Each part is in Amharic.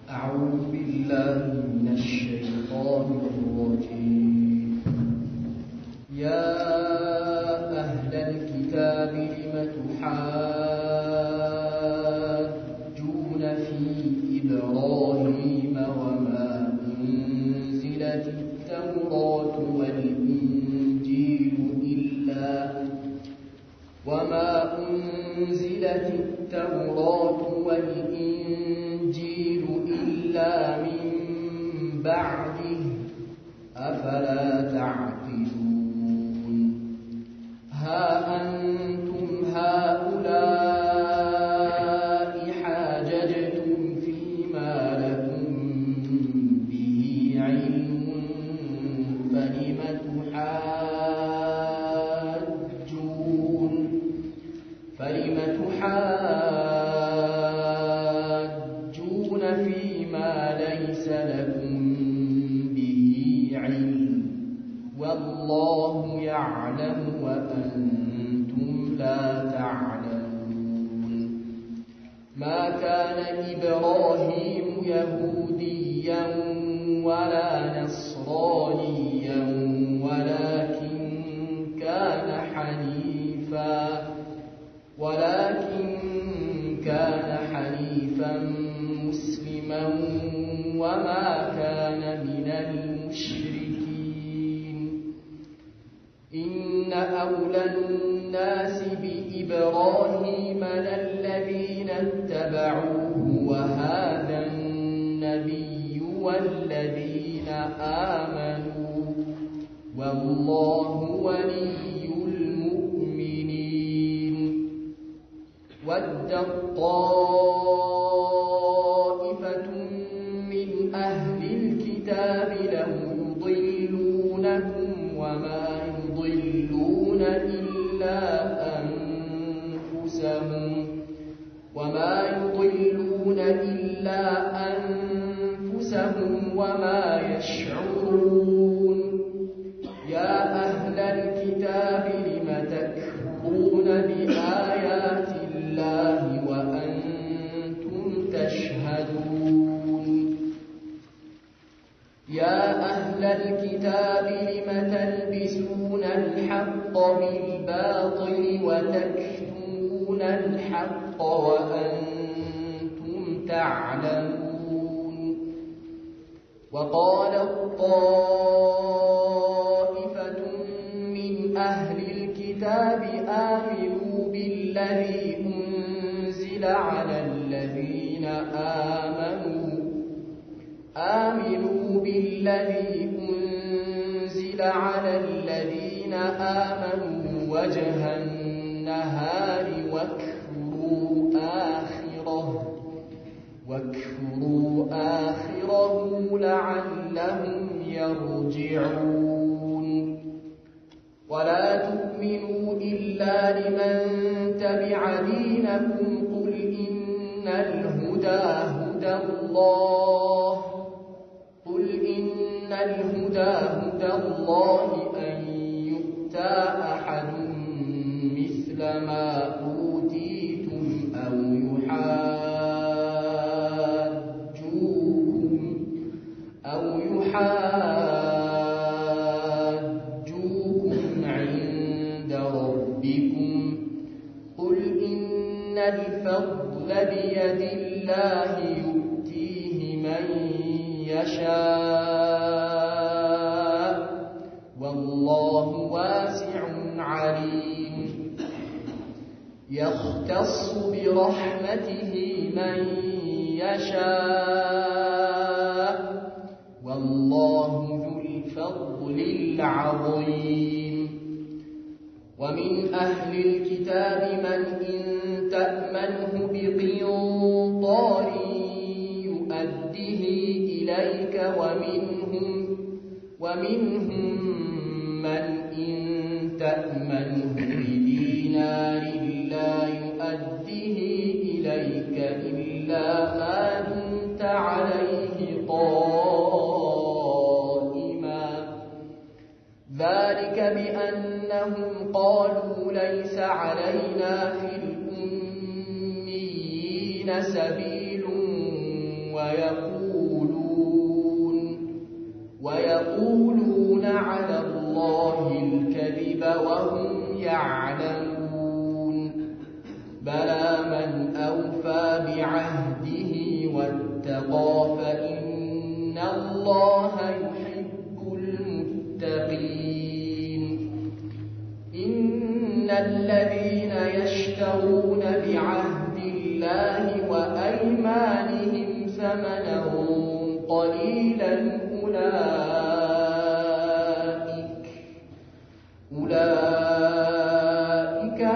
أعوذ بالله من الشيطان الرجيم. يا أهل الكتاب لم تحاجون في إبراهيم وما أنزلت التوراة والإنجيل إلا من بعده أفلا تعقلون. ها أنتم هؤلاء حاججتم فيما لكم به علم فلم تحاجون فيما ليس لكم به علم والله يعلم وأنتم لا تعلمون. ما كان إبراهيم يهوديا ولا نصرانيا ولكن كان حنيفا مسلما وما كان من المشركين. إن أولى الناس بإبراهيم للذين اتبعوه وهذا النبي والذين آمنوا والله ولي المؤمنين. ودت طائفة من أهل الكتاب لو يضلونكم وما يضلون إلا أنفسهم وما يشعرون. يا أهل الكتاب لم تكفرون بآيات الله وأنتم تشهدون. يا أهل الكتاب لم تلبسون الحق بالباطل وتكتمون الحق وأنتم تعلمون. وقالت طائفة من أهل الكتاب آمنوا بالذي أنزل على الذين آمنوا وجه النهار واكفروا آخره لعلهم يرجعون. ولا تؤمنوا إلا لمن تبع دينكم قل إن الهدى هدى الله أن يؤتى أحد مثل ما أوتيتم أو يحاجوكم عند ربكم قل إن الفضل بيد الله يؤتيه من يشاء والله واسع عليم. يختص برحمته من يشاء والله ذو الفضل العظيم. ومن أهل الكتاب من إن تأمنه بقنطار يؤده إليك ومنهم من إن تأمنه بدينار لا يؤده إليك إلا ما دمت عليه قائما. ذلك بأنهم قالوا ليس علينا في الأميين سبيل ويقولون على الله الكذب وهم يعلمون بلى من أوفى بعهده واتقى فإن الله يحب المتقين إن الذين يشترون بعهد الله وأيمانهم ثمنا قليلا أولئك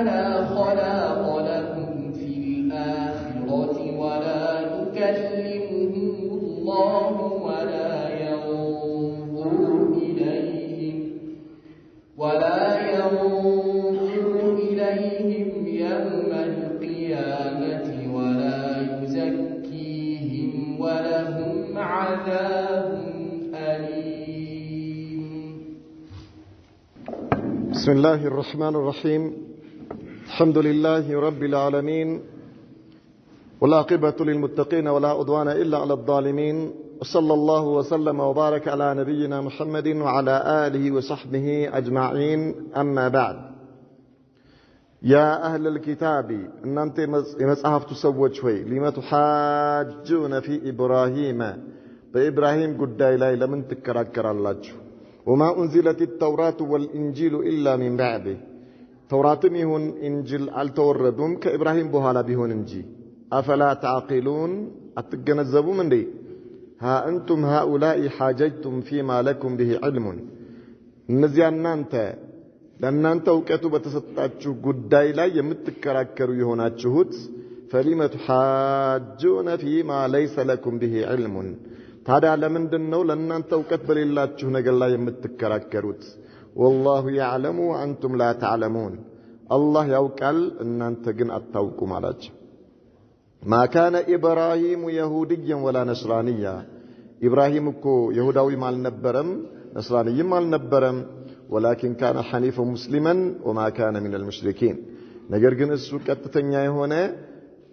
لا خلاق لهم في الآخرة ولا يكلمهم الله ولا ينظر إليهم يوم القيامة ولا يزكيهم ولهم عذاب أليم. بسم الله الرحمن الرحيم. الحمد لله رب العالمين والعاقبة للمتقين ولا عدوان إلا على الظالمين وصلى الله وسلم وبارك على نبينا محمد وعلى آله وصحبه أجمعين. أما بعد، يا أهل الكتاب إن أنت مسأحف تسوج شوي لما تحاجون في إبراهيم بإبراهيم قد إلهي لمن تكرر الله وما أنزلت التوراة والإنجيل إلا من بعده توراة ميهون إنجيل التوردهم كإبراهيم بهالا بهون إنجي أفلا تعقلون أتجنزبوا من دي ها أنتم هؤلاء حاججتم فيما لكم به علم نزيان نانتا لأن أنت وكتب تستطيع قداي لا يمتكركر يهوناتشهوت فلما تحاجون فيما ليس لكم به علم هذا لمن دنو لأن أنت وكتب لله نقل لا يمتكركروت والله يعلم وأنتم لا تعلمون. الله يوكل أن أنت جن أتوكم على ما كان إبراهيم يهوديا ولا نصرانيا إبراهيم كو يهوداوي مال نبرم نصراني مال نبرم ولكن كان حنيفا مسلما وما كان من المشركين نجر جن السوق التنيا هنا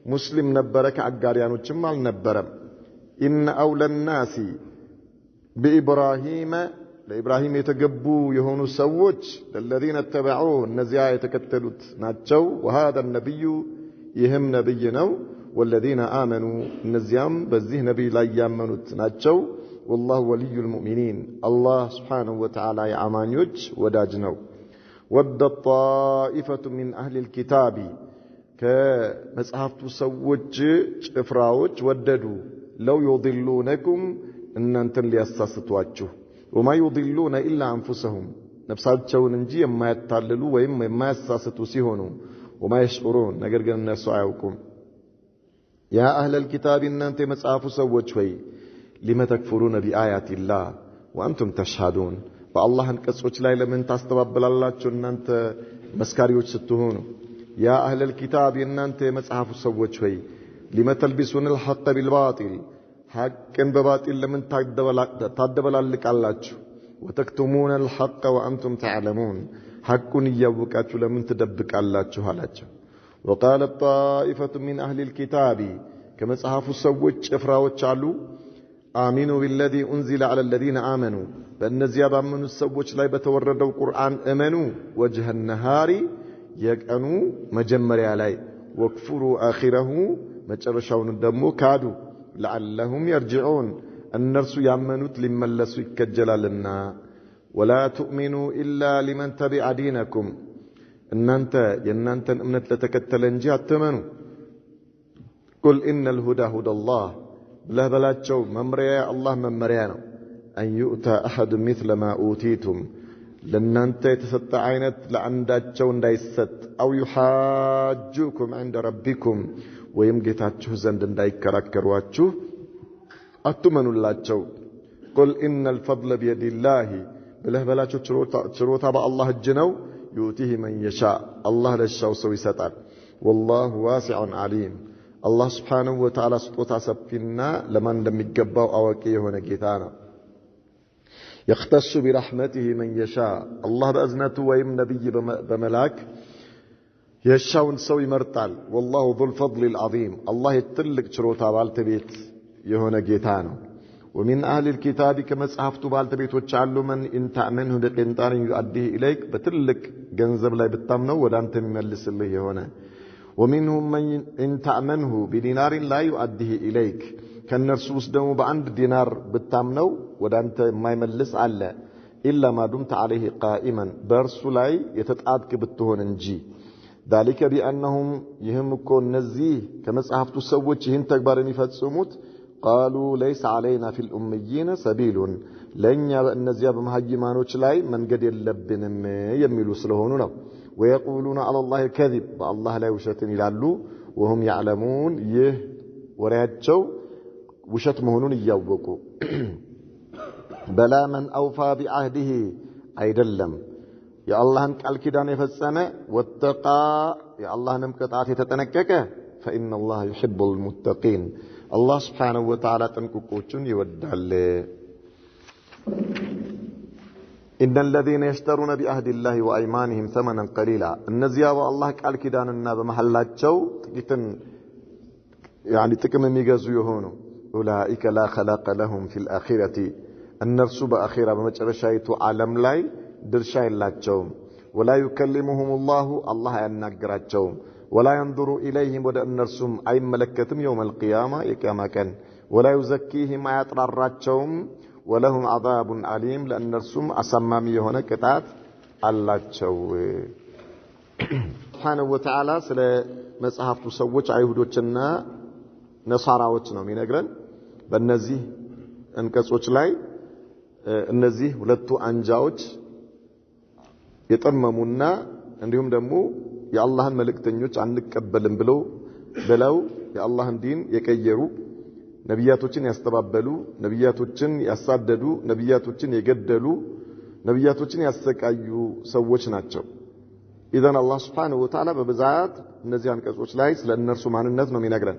مسلم نبرك عقاريانو مال نبرم. إن أولى الناس بإبراهيم لإبراهيم يتقبوا يهونوا سوج الذين اتبعوه النزياء يتكتلوا ناتشو وهذا النبي يهم نبينا والذين آمنوا النزيام بزيه نبي لا يامنوا ناتشو والله ولي المؤمنين الله سبحانه وتعالى يعمانيوج وداجنو. ود الطائفة من أهل الكتاب كمسحف تسوج افراوج وددوا لو يضلونكم إن أنتم ليستسطواجه وما يضلون إلا أنفسهم نفساتهم نجي ما يتعللوا وإما ما يستسطوا سيهونوا وما يشعرون نقرقنا الناس عيوكم. يا أهل الكتاب إن أنتم مسعاف سوى شوي لما تكفرون بآيات الله وأنتم تشهدون فالله انكسوش لاي لمن تستبب الله إن أنت مسكاريوش ستهون. يا أهل الكتاب إن أنتم مسعاف سوى شوي لما تلبسون الحق بالباطل حقا بباطل لمن تدبلالك الله وتكتمون الحق وأنتم تعلمون حق يوكاتوا لمن تدبك الله هلاته. وقال الطائفة من أهل الكتاب كما صحف السوج افراوات شعلو آمنوا بالذي أنزل على الذين آمنوا بأن زيابا من السوج لا يتوردوا القرآن أمنوا وجه النهار يكأنوا مجمر علي واكفروا آخره مجرشون الدمو كادوا لعلهم يرجعون النرس يامنوا لملسوا كالجلالنا. ولا تؤمنوا إلا لمن تبع دينكم إن أنت أمنت لتكتلن جهة تمنوا. قل إن الهدى هدى الله لا بلا تشو ممريا الله ممريانا أن يؤتى أحد مثل ما أوتيتم لأن أنت تستعينت لعندات تشون دايست أو يحاجوكم عند ربكم ويمجتاتشو زندن داي كراكرواتشو أتمنوا الله تشو. قل إن الفضل بيد الله بله بلا تشروتا با الله الجنو يؤتيه من يشاء الله للشاو سوي ستار والله واسع عليم. الله سبحانه وتعالى سطوتا سبكنا لمن لم يقبوا أوكيه ونقيتانا يختص برحمته من يشاء الله بأزنته ويم نبي بملاك يشاون سوي مرتال والله ذو الفضل العظيم الله يتلك شروطا بالتبيت የሆነ ጌታ ነው። ومن أهل الكتاب كما صحفتو بالتبيتوች አሉ من إن تأمنه بقنطار يؤديه إليك በትልቅ ገንዘብ ላይ ብታምነው ወደ አንተ የሚመልስልህ የሆነ ومنهم من إن تأمنه بدينار لا يؤديه إليك ከነርሱ ውስጥ ደግሞ በአንድ ዲናር ብታምነው ወደ አንተ የማይመልስ አለ إلا ما دمت عليه قائما በእርሱ ላይ የተጣድክ ብትሆን እንጂ ذلك بأنهم يهمكو እነዚህ ከመጽሐፍቱ ሰዎች ይህን ተግባር የሚፈጽሙት قالوا ليس علينا في الأميين سبيل لن يبنزيا بمهاجمانوች ላይ መንገድ የለብንም የሚሉ ስለሆኑ ነው ويقولون على الله الكذب والله لا ውሸትን ይላሉ وهم يعلمون ይህ ወሬያቸው ውሸት መሆኑን ያወቁ بلا من أوفى بعهده አይደለም የአላህን ቃል ኪዳን የፈጸመ واتقى የአላህንም ቅጣት የተጠነቀቀ فإن الله يحب المتقين الله سبحانه وتعالى تنكوكوچن يودال إن الذين يشترون بعهد الله وأيمانهم ثمنا قليلا النزيا والله قال كداننا بمحلاچو ጥቂትን يعني ጥቅም የሚገዙ የሆኑ أولئك لا خلاق لهم في الآخرة النرس بآخرة በመጨረሻይቱ ዓለም ላይ ድርሻ የላቸውም ولا يكلمهم الله الله ያናግራቸውም ولا ينظر إليهم ودأ النرسم أي ملكتم يوم القيامة يكما كان ولا يزكيهم يطرراتهم ولهم عذاب عليم لأن النرسم أسمامي هنا كتات اللاتشو سبحانه وتعالى سلا مصحف تسوّج عيهودوچنا نصاراوچنا مينغرن በእነዚህ አንቀጾች ላይ እነዚህ ሁለቱ አንጃዎች የጠመሙና እንዲሁም ደግሞ የአላህን መልእክተኞች አንቀበልም ብለው የአላህን ዲን የቀየሩ ነብያቶችን ያስተባበሉ ነብያቶችን ያሳደዱ ነብያቶችን የገደሉ ነብያቶችን ያሰቃዩ ሰዎች ናቸው ኢዘን አላህ Subhanahu Wa Ta'ala በብዛት እነዚህ አንቀጾች ላይ ስለ እነርሱ ማንነት ነው የሚነግረን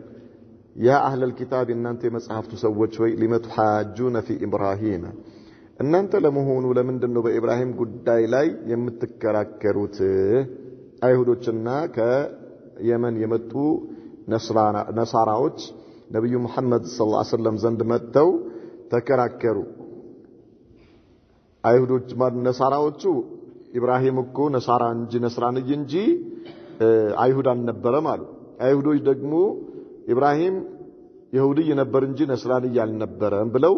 ያ አህለል ኪታብ እናንተ የመጽሐፍቱ ሰዎች ወይ ሊመቱሐጁነ ፊ ኢብራሂም እናንተ ለመሆኑ ለምንድነው በኢብራሂም ጉዳይ ላይ የምትከራከሩት አይሁዶችና ከየመን የመጡ ነሳራዎች ነብዩ መሐመድ ሰለላሁ ዐለይሂ ወሰለም ዘንድ መጥተው ተከራከሩ አይሁዶች ነሳራዎቹ ኢብራሂም እኮ ነሳራ እንጂ ነስራንይ እንጂ አይሁድ አልነበረም አሉ አይሁዶች ደግሞ ኢብራሂም ይሁዲ ነበር እንጂ ነስራንይ አልነበረም ብለው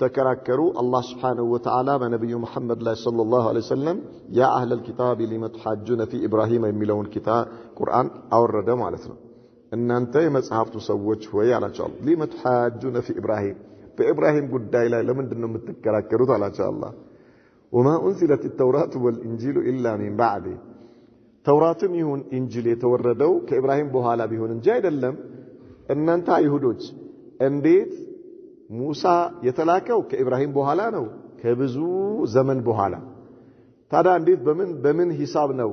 ተከራከሩ አላህ Subhanahu Wa Ta'ala በነብዩ መሐመድ ላይ ሰለላሁ ዐለይሂ ወሰለም ያ አህለል ኪታብ ሊመቱሐጁነ ፊ ኢብራሂም የሚለውን ኪታብ ቁርአን አወረደ ማለት ነው እናንተ የመጽሐፍቱ ሰዎች ሆይ አላቸው ሊመቱሐጁነ ፊ ኢብራሂም በኢብራሂም ጉዳይ ላይ ለምንድነው የምትከራከሩት አላቸው አላህ وما انزلت التوراة والانجيل الا من بعد ተውራትም ይሁን ኢንጂል የተወረደው ከኢብራሂም በኋላ ቢሆን እንጂ አይደለም እናንተ አይሁዶች እንዴት ሙሳ የተላከው ከኢብራሂም በኋላ ነው ከብዙ ዘመን በኋላ ታዲያ እንዴት በምን ሂሳብ ነው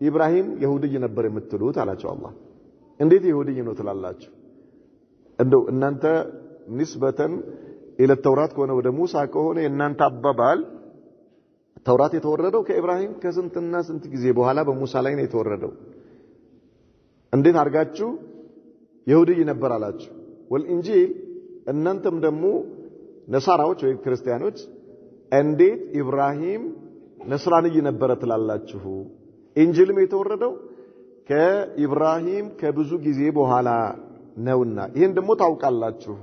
ኢብራሂም ይሁዲ ነበር የምትሉት አላቸው አላህ እንዴት ይሁዲ ነው ትላላችሁ እንደው እናንተ ንስበተን ኢለ ተውራት ከሆነ ወደ ሙሳ ከሆነ እናንተ አባባል ተውራት የተወረደው ከኢብራሂም ከስንትና ስንት ጊዜ በኋላ በሙሳ ላይ ነው የተወረደው እንዴት አርጋችሁ ይሁዲ ነበር አላችሁ ወልኢንጂል እናንተም ደግሞ ነሳራዎች ወይ ክርስቲያኖች እንዴት ኢብራሂም ነስራንይ ነበር ትላላችሁ ኢንጂልም የተወረደው ከኢብራሂም ከብዙ ጊዜ በኋላ ነውና ይሄን ደግሞ ታውቃላችሁ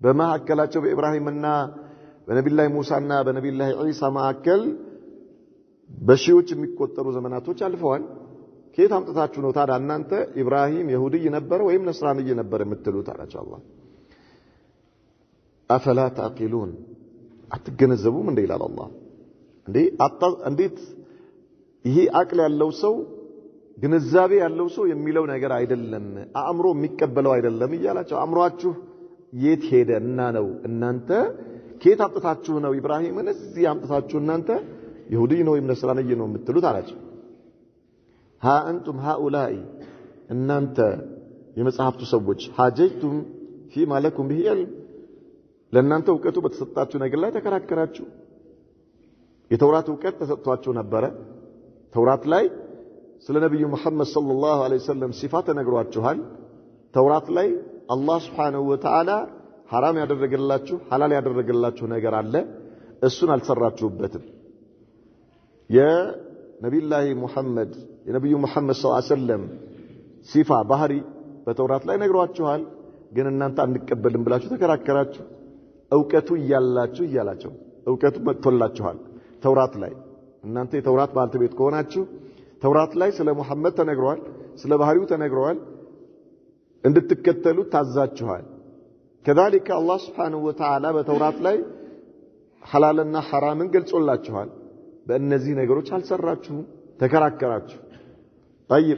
በመሐከላቸው በኢብራሂምና በነብዩላህ ሙሳና በነብዩላህ ኢሳ መሐከል በሺዎች የሚቆጠሩ ዘመናቶች አልፈዋል ከየት አምጥታችሁ ነው ታዲያ እናንተ ኢብራሂም ይሁዲ ነበር ወይም ነስራንይ ነበር የምትሉት አላቸው አላህ أفلا تعقلون أتجنزبوا من ديل الله እንዴት ይሄ አቅል ያለው ሰው ግንዛቤ ያለው ሰው የሚለው ነገር አይደለም አእምሮ የሚቀበለው አይደለም ይያላችሁ አእምሮአችሁ የት ሄደና ነው እናንተ ከየት አምጥታችሁ ነው ኢብራሂምን እዚህ አምጥታችሁ እናንተ ይሁዲ ነው ወይም ነስራንይ ነው የምትሉት አላችሁ ها انتم هؤلاء እናንተ የመጽሐፍቱ ሰዎች حاججتم فيما لكم به علم ለእናንተ ዕውቀቱ በተሰጣችሁ ነገር ላይ ተከራከራችሁ የተውራት ዕውቀት ተሰጥቷችሁ ነበር ተውራት ላይ ስለ ነብዩ መሐመድ ሰለላሁ ዐለይሂ ወሰለም ሲፋት ተነግሯችኋል ተውራት ላይ አላህ Subhanahu Wa Ta'ala حرام ያደረገላችሁ ሐላል ያደረገላችሁ ነገር አለ እሱን አልሰራችሁበትም የነብዩላህ ሙሐመድ የነብዩ ሙሐመድ ሰለላሁ ዐለይሂ ወሰለም ሲፋ ባህሪ በተውራት ላይ ነግሯችኋል ግን እናንተ አንቀበልም ብላችሁ ተከራከራችሁ ዕውቀቱ እያላችሁ ዕውቀቱ መጥቶላችኋል ተውራት ላይ እናንተ የተውራት ባልተቤት ከሆናችሁ ተውራት ላይ ስለ ሙሐመድ ተነግሯል ስለ ባህሪው ተነግሯል እንድትከተሉ ታዛችኋል كذلك الله سبحانه وتعالى በተውራት ላይ ሐላልና ሐራምን ገልጾላችኋል በእነዚህ ነገሮች አልሰራችሁም ተከራከራችሁ طيب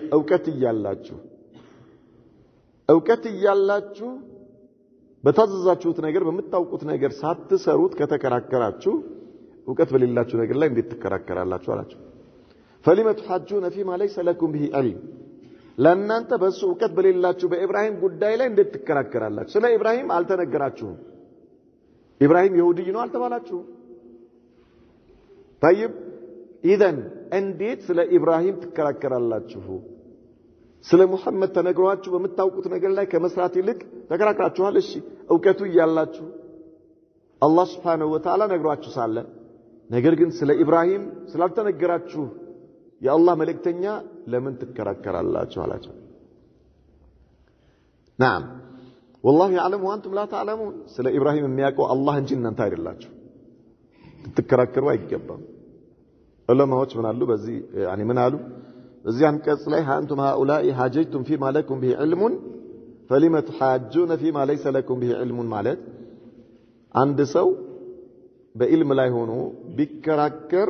ዕውቀት እያላችሁ በታዘዛችሁት ነገር በመታውቁት ነገር ሳትሰሩት ከተከራከራችሁ ዕውቀት በሌላችሁ ነገር ላይ እንዴት ተከራከራላችሁ አላችሁ فلما تحاجون فيما ليس لكم به علم ለእናንተ በሱ ዕውቀት በሌላችሁ በኢብራሂም ጉዳይ ላይ እንዴት ተከራከራላችሁ ስለ ኢብራሂም አልተነገራችሁም ኢብራሂም ይሁዲ ነው አልተባላችሁ طيب اذا እንዴት ስለ ኢብራሂም ተከራከራላችሁ ስለ ሙሐመድ ተነግሯችሁ በመታውቁት ነገር ላይ ከመስራት ይልቅ ተከራከራችኋል እሺ ዕውቀቱ እያላችሁ አላህ Subhanahu Wa Ta'ala ነግሯችሁ ሳለ ነገር ግን ስለ ኢብራሂም ስላልተነገራችሁ የአላህ መልእክተኛ ለምን ትከራከራላችሁ አላቸው نعم والله يعلم وانتم لا تعلمون ስለ ኢብራሂም የሚያውቀው አላህ እንጂ እናንተ አይደላችሁ ትከራከሩ አይገባም ዑለማዎች ምን አሉ በዚህ يعني ምን አሉ በዚህ አንቀጽ ላይ አንቱም هؤلاء حاججتم فيما لكم به علم فلما تحاجون فيما ليس لكم به علم ማለት አንድ ሰው በኢልም ላይ ሆኖ ቢከራከር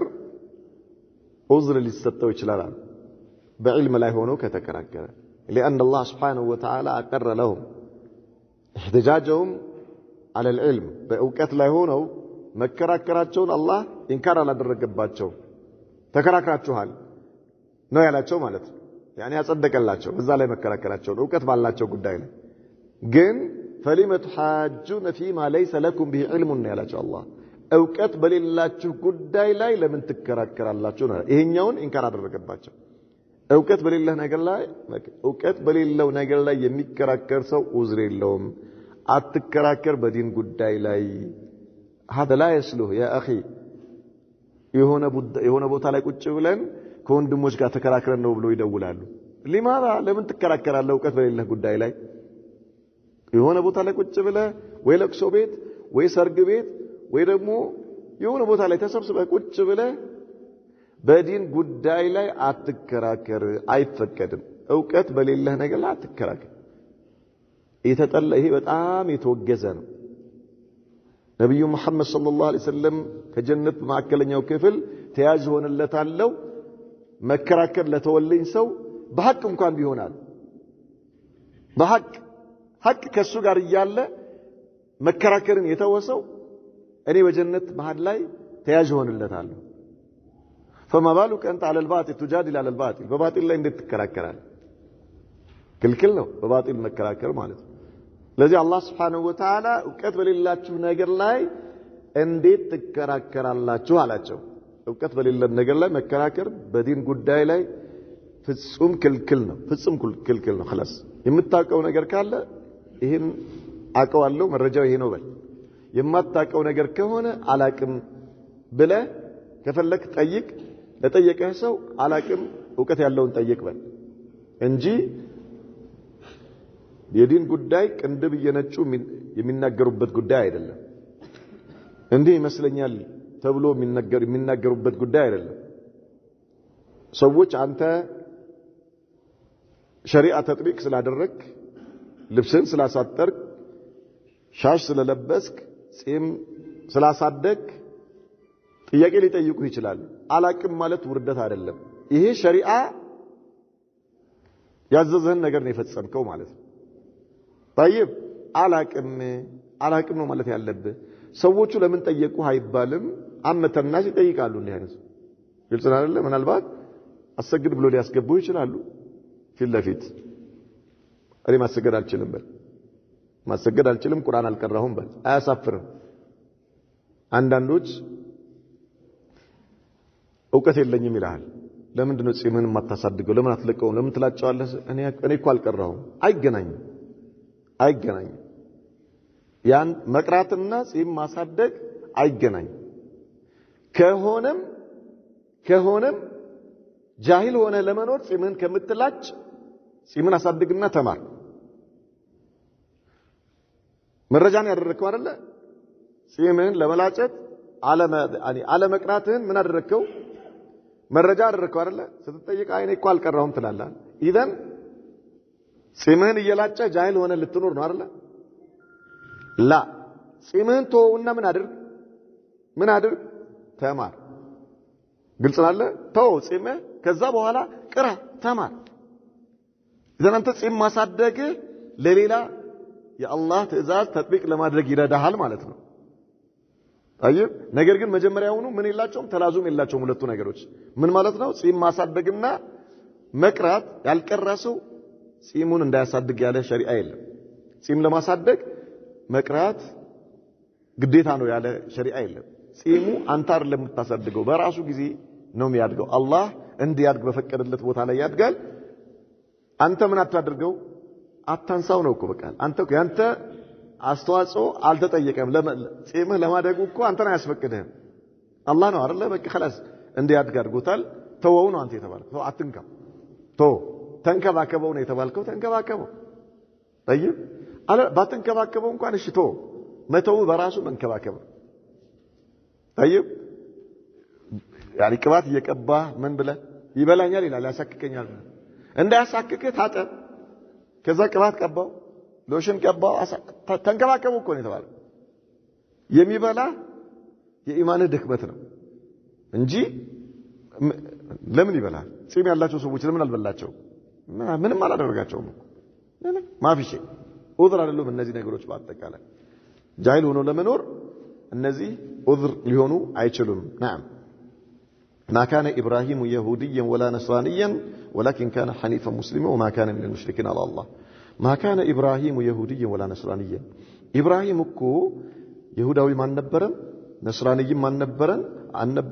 عذر ሊሰጠው ይችላል በዕልም ላይ ሆኖ ከተከራከረ لأن الله سبحانه وتعالى أقر لهم احتجاجهم على العلم በእውቀት ላይ ሆነው መከራከራቸውን አላህ ኢንካር አላደረገባቸው ተከራክራችኋል ነው ያላቸው ማለት ነው يعني ያጸደቀላቸው በዛ ላይ መከራከራቸው ዕውቀት ባላቸው ጉዳይ ላይ ግን فلما تحاجون فيما ليس لكم به علم ያላቸው አላህ ዕውቀት በሌላችሁ ጉዳይ ላይ ለምን ትከራከራላችሁ ነው ይሄኛውን ኢንካር አደረገባቸው ዕውቀት በሌለው ነገር ላይ የሚከራከር ሰው ዑዝር የለውም አትከራከር በዲን ጉዳይ ላይ هذا لا يسلو يا اخي የሆነ ቦታ ላይ ቁጭ ብለን ከወንድሞች ጋር ተከራክረን ነው ብሎ ይደውላሉ لماذا ለምን ትከራከራለህ ዕውቀት በሌለው ጉዳይ ላይ የሆነ ቦታ ላይ ቁጭ ብለህ ወይ ለቅሶ ቤት ወይ ሰርግ ቤት ወይ ደግሞ የሆነ ቦታ ላይ ተሰብስበህ ቁጭ ብለህ በዲን ጉዳይ ላይ አትከራከር አይፈቀድም ዕውቀት በሌለው ነገር ላይ አትከራከር የተጠላ ይሄ በጣም የተወገዘ ነው ነብዩ መሐመድ ሰለላሁ ዐለይሂ ወሰለም ከጀነት ማዕከለኛው ክፍል ተያዥ ሆነለታለው መከራከር ለተወለኝ ሰው በሐቅ እንኳን ቢሆናል በሐቅ ከሱ ጋር እያለ መከራከርን የተወሰው እኔ በጀነት መሃል ላይ ተያዥ ሆነለታለሁ فما بالك انت على الباطل تجادل على الباطل በባጢል ላይ እንዴት ትከራከራለህ ክልክል ነው በባጢል መከራከር ማለት ነው ለዚህ አላህ Subhanahu Wa Ta'ala ዕውቀት በሌላችሁ ነገር ላይ እንዴት ትከራከራላችሁ አላቸው ዕውቀት በሌለው ነገር ላይ መከራከር በዲን ጉዳይ ላይ ፍጹም ክልክል ነው خلاص የምታውቀው ነገር ካለ ይሄን አቀዋለሁ መረጃው ይሄ ነው በል የማታውቀው ነገር ከሆነ አላቅም ብለ ከፈለክ ጠይቅ ለጠየቀህ ሰው አላቅም ዕውቀት ያለውን ጠይቅ በል እንጂ የዲን ጉዳይ ቅንድብ እየነጩ የሚናገሩበት ጉዳይ አይደለም እንዲህ ይመስለኛል ተብሎ የሚናገሩበት ጉዳይ አይደለም ሰዎች አንተ ሸሪዓ ተጥቢቅ ስላደረክ ልብስን ስላሳጠርክ ሻሽ ስለለበስክ ጺም ስላሳደግ ጥያቄ ሊጠይቁ ይችላል አላቅም ማለት ውርደት አይደለም ይሄ ሸሪዓ ያዘዘን ነገር ነው የፈጸምከው ማለት ነው طيب አላቅም ነው ማለት ያለብህ ሰዎቹ ለምን ጠየቁ አይባልም አመተናሽ ይጠይቃሉ እንዴ አይነት ግልጽ አይደለ ምናልባት አሰግድ ብሎ ሊያስገቡ ይችላሉ ፊት ለፊት እኔ ማሰገድ አልችልም ቁርአን አልቀራሁም በል አያሳፍርም አንዳንዶች ዕውቀት የለኝም ይላል ለምንድን ነው ጺምን ማታሳድገው ለምን አትለቀው ለምን ትላጫዋለህ እኔ እኮ አልቀራሁም አይገናኝም ያን መቅራትና ጺም ማሳደግ አይገናኝ ከሆነም ጃሂል ሆነ ለመኖር ጺምን ከምትላጭ ጺምን አሳድግና ተማር መረጃን ያደረከው አይደለ ጺምን ለመላጨት አለ መቅራትህን ምን አደረከው መረጃ አደረከው አይደለ ስትጠይቅ አይኔ እኮ አልቀራሁም ትላለህ ኢዘን ጺምን እየላጨ ጃሂል ሆነ ልትኖር ነው አይደለ ላ ጺምን ተውና ምን አድርግ ተማር ግልጽ አለ ተው ጺምህ ከዛ በኋላ ቅራ ተማር ኢዘን አንተ ጺም ማሳደግ ለሌላ የአላህ ትእዛዝ ተጥቢቅ ለማድረግ ይረዳሃል ማለት ነው طيب ነገር ግን መጀመሪያውኑ ምን የላቸውም ተላዙም የላቸውም ሁለቱ ነገሮች ምን ማለት ነው ጺም ማሳደግና መቅራት ያልቀራሰው ጺሙን እንዳያሳድግ ያለ ሸሪዓ የለም ጺም ለማሳደግ መቅራት ግዴታ ነው ያለ ሸሪዓ የለም ጺሙ አንተ አይደለም የምታሳድገው በራሱ ጊዜ ነው የሚያድገው አላህ እንዲያድግ በፈቀደለት ቦታ ላይ ያድጋል አንተ ምን አታድርገው አታንሳው ነው እኮ በቃ አንተ ያንተ አስተዋጽኦ አልተጠየቀም ጺምህ ለማደጉ እኮ አንተን አያስፈቅድህም አላህ ነው አይደለ በቃ خلاص እንዲያድግ አድርጎታል ተወው ነው አንተ የተባልከው አትንካው ተንከባከበው ነው የተባልከው ተንከባከበው طيب ባትንከባከበው እንኳን እሺ መተው በራሱ መንከባከብ طيب يعني ቅባት እየቀባ ምን ብለ ይበላኛል ይላል ያሳክከኛል እንዳያሳክከ ታጠብ ከዛ ቅባት ቀባው ሎሽን ቀባው ተንከባከበው እኮ ነው የተባለው የሚበላ የኢማንህ ድክመት ነው እንጂ ለምን ይበላል ጺም ያላቸው ሰዎች ለምን አልበላቸው ምንም አላደረጋቸውም ማፊሽ ዑذር አይደሉም እነዚህ ነገሮች በአጠቃላይ ጃሂል ሆኖ ለመኖር እነዚህ ዑذር ሊሆኑ አይችሉም نعم ما كان إبراهيم يهوديا ولا نصرانيا ولكن كان حنيفا مسلما وما كان من المشركين على الله ما كان إبراهيم يهوديا ولا نصرانيا إبراهيم እኮ يهوداوي ማን ነበረም ነስራንይም ማን ነበረን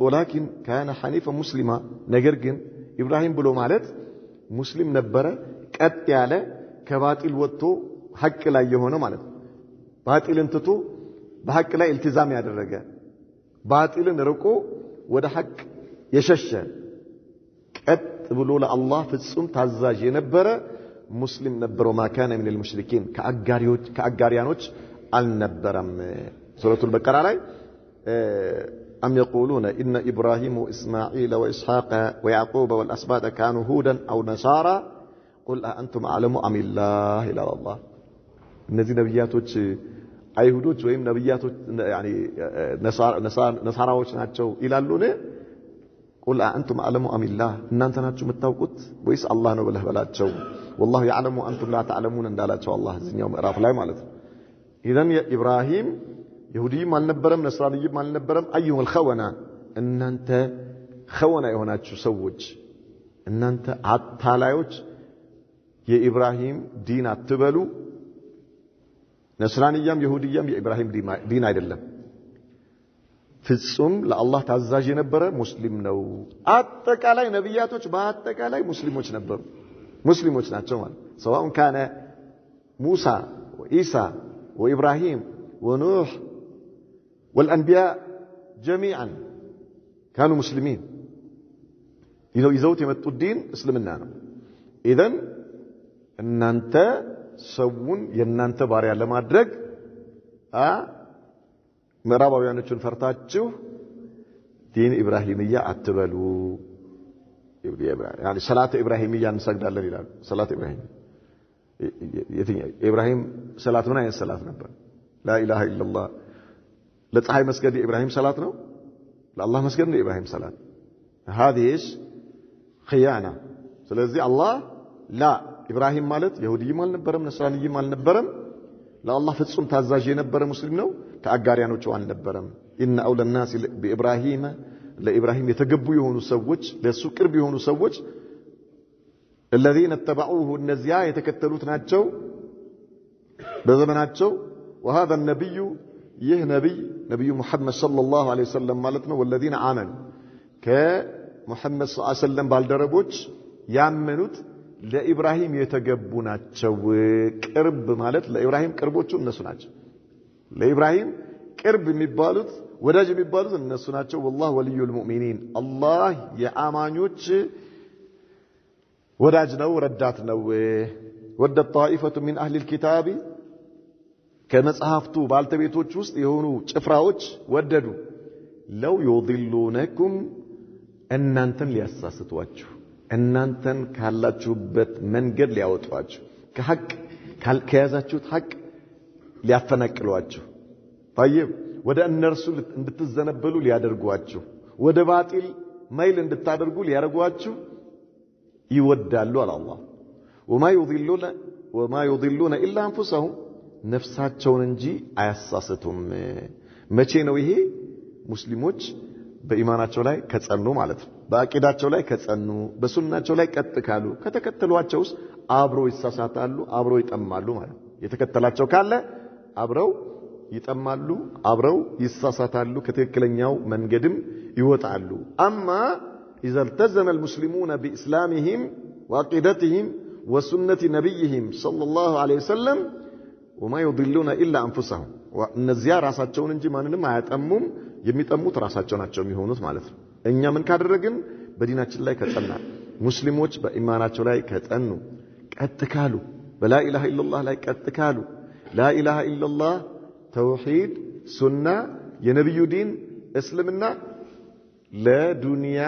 ولكن كان حنيفا مسلما ነገር ግን ኢብራሂም ብሎ ማለት ሙስሊም ነበረ ቀጥ ያለ ከባጢል ወጥቶ ሐቅ ላይ የሆነ ማለት ባጢልን ትቶ በሐቅ ላይ التزام ያደረገ ባጢልን ርቆ ወደ ሐቅ የሸሸ ቀጥ ብሎ ለአላህ ፍጹም ታዛዥ የነበረ ሙስሊም ነበረው ማካነ من المشركين ከአጋሪያኖች አልነበረም ሱረቱ البقرة ላይ أم يقولون إن إبراهيم وإسماعيل وإسحاق ويعقوب والأسباط كانوا هودا أو نصارى قل أأنتم أعلم أم الله إلى الله እነዚህ ነብያቶች አይሁዶች ወይም ነብያቶች يعني ነሳራዎች ናቸው ይላሉን قل أأنتم أعلم أم الله እናንተ ናችሁ የምታውቁት ወይስ አላህ ነው ብለህ በላቸው والله يعلم وأنتم لا تعلمون እንዳላቸው አላህ እዚህኛው ምዕራፍ ላይ ማለት ነው إذن إبراهيم يهوديም አልነበረም ነስራንይም አልነበረም أيها الخونة እናንተ خونة የሆናችሁ ሰዎች እናንተ አታላዮች የኢብራሂም ዲን አትበሉ ነስራንያም ይሁዲያም የኢብራሂም ዲን አይደለም ፍጹም ለአላህ ታዛዥ የነበረ ሙስሊም ነው አጠቃላይ ነብያቶች በአጠቃላይ ሙስሊሞች ነበሩ ሙስሊሞች ናቸው ማለት سواء كان موسى وعيسى وإبراهيم ونوح والأنبياء جميعا كانوا مسلمين يزوت يمتوا الدين اسلمنا إذن ان انت سوون የናንተ ባሪያ ለማድረግ ምዕራባውያኖችን ፈርታችሁ ዲን ኢብራሂምያ አትበሉ يعني صلاه ابراهيميه እንሰግዳለን ይላሉ صلاه ابراهيم የትኛው ኢብራሂም ሰላት ምን አይነት ሰላት ነበር لا اله الا الله ለፀሐይ መስገድ የኢብራሂም ሰላት ነው ለአላህ መስገድ ነው የኢብራሂም ሰላት هذه خيانه ስለዚህ አላህ لا ኢብራሂም ማለት ይሁዲም አልነበረም ነስራንይም አልነበረም ለአላህ ፍጹም ታዛዥ የነበረ ሙስሊም ነው ከአጋሪያኖቹ አልነበረም ان اولى الناس بابراهيم ለኢብራሂም የተገቡ የሆኑ ሰዎች ለሱ ቅርብ የሆኑ ሰዎች الذين اتبعوه እነዚያ የተከተሉት ናቸው በዘመናቸው وهذا النبي ይህ ነብዩ ሙሐመድ ሰለላሁ ዐለይሂ ወሰለም ማለት ነው والذين آمنوا ከሙሐመድ ሰለላሁ ዐለይሂ ወሰለም ባልደረቦች ያመኑት ለኢብራሂም የተገቡ ናቸው ቅርብ ማለት ለኢብራሂም ቅርቦቹ እነሱ ናቸው ለኢብራሂም ቅርብ የሚባሉት ወዳጅ የሚባሉት እነሱ ናቸው والله ولي المؤمنين አላህ የአማኞች ወዳጅ ነው ረዳት ነው ወደ طائفة من اهل الكتاب ከመጽሐፍቱ ባልተቤቶች ውስጥ የሆኑ ጭፍራዎች ወደዱ ለው يضلونكم እናንተን ሊያሳስቷችሁ እናንተን ካላችሁበት መንገድ ሊያወጧችሁ ከሐቅ ከያዛችሁት ሐቅ ሊያፈነቅሏችሁ طيب ወደ እነርሱ እንድትዘነበሉ ሊያደርጓችሁ ወደ ባጢል ማይል እንድታደርጉ ሊያደርጓችሁ ይወዳሉ አለ አላህ وما يضلون الا انفسهم ነፍሳቸውን እንጂ አያሳስቱም መቼ ነው ይሄ ሙስሊሞች በኢማናቸው ላይ ከጸኑ ማለት ነው በአቂዳቸው ላይ ከጸኑ በሱናቸው ላይ ቀጥ ካሉ ከተከተሏቸውስ አብረው ይሳሳታሉ አብረው ይጠማሉ ማለት የተከተላቸው ካለ አብረው ይጠማሉ አብረው ይሳሳታሉ ከትክክለኛው መንገድም ይወጣሉ አማ اذا التزم المسلمون باسلامهم وعقيدتهم وسنه نبيهم صلى الله عليه وسلم وما يضلون الا انفسهم وانذيا ራሳቸውን እንጂ ማንንም አያጠሙም የሚጠሙት ራሳቸው ናቸው የሚሆኑት ማለት ነው እኛ ምን ካደረግን በዲናችን ላይ ከጸና ሙስሊሞች በኢማናቸው ላይ ከጸኑ ቀጥ ካሉ በላ ኢላሃ ኢላላህ ላይ ቀጥ ካሉ ላ ኢላሃ ኢላላህ ተውሂድ ሱና የነብዩ ዲን እስልምና ለዱንያ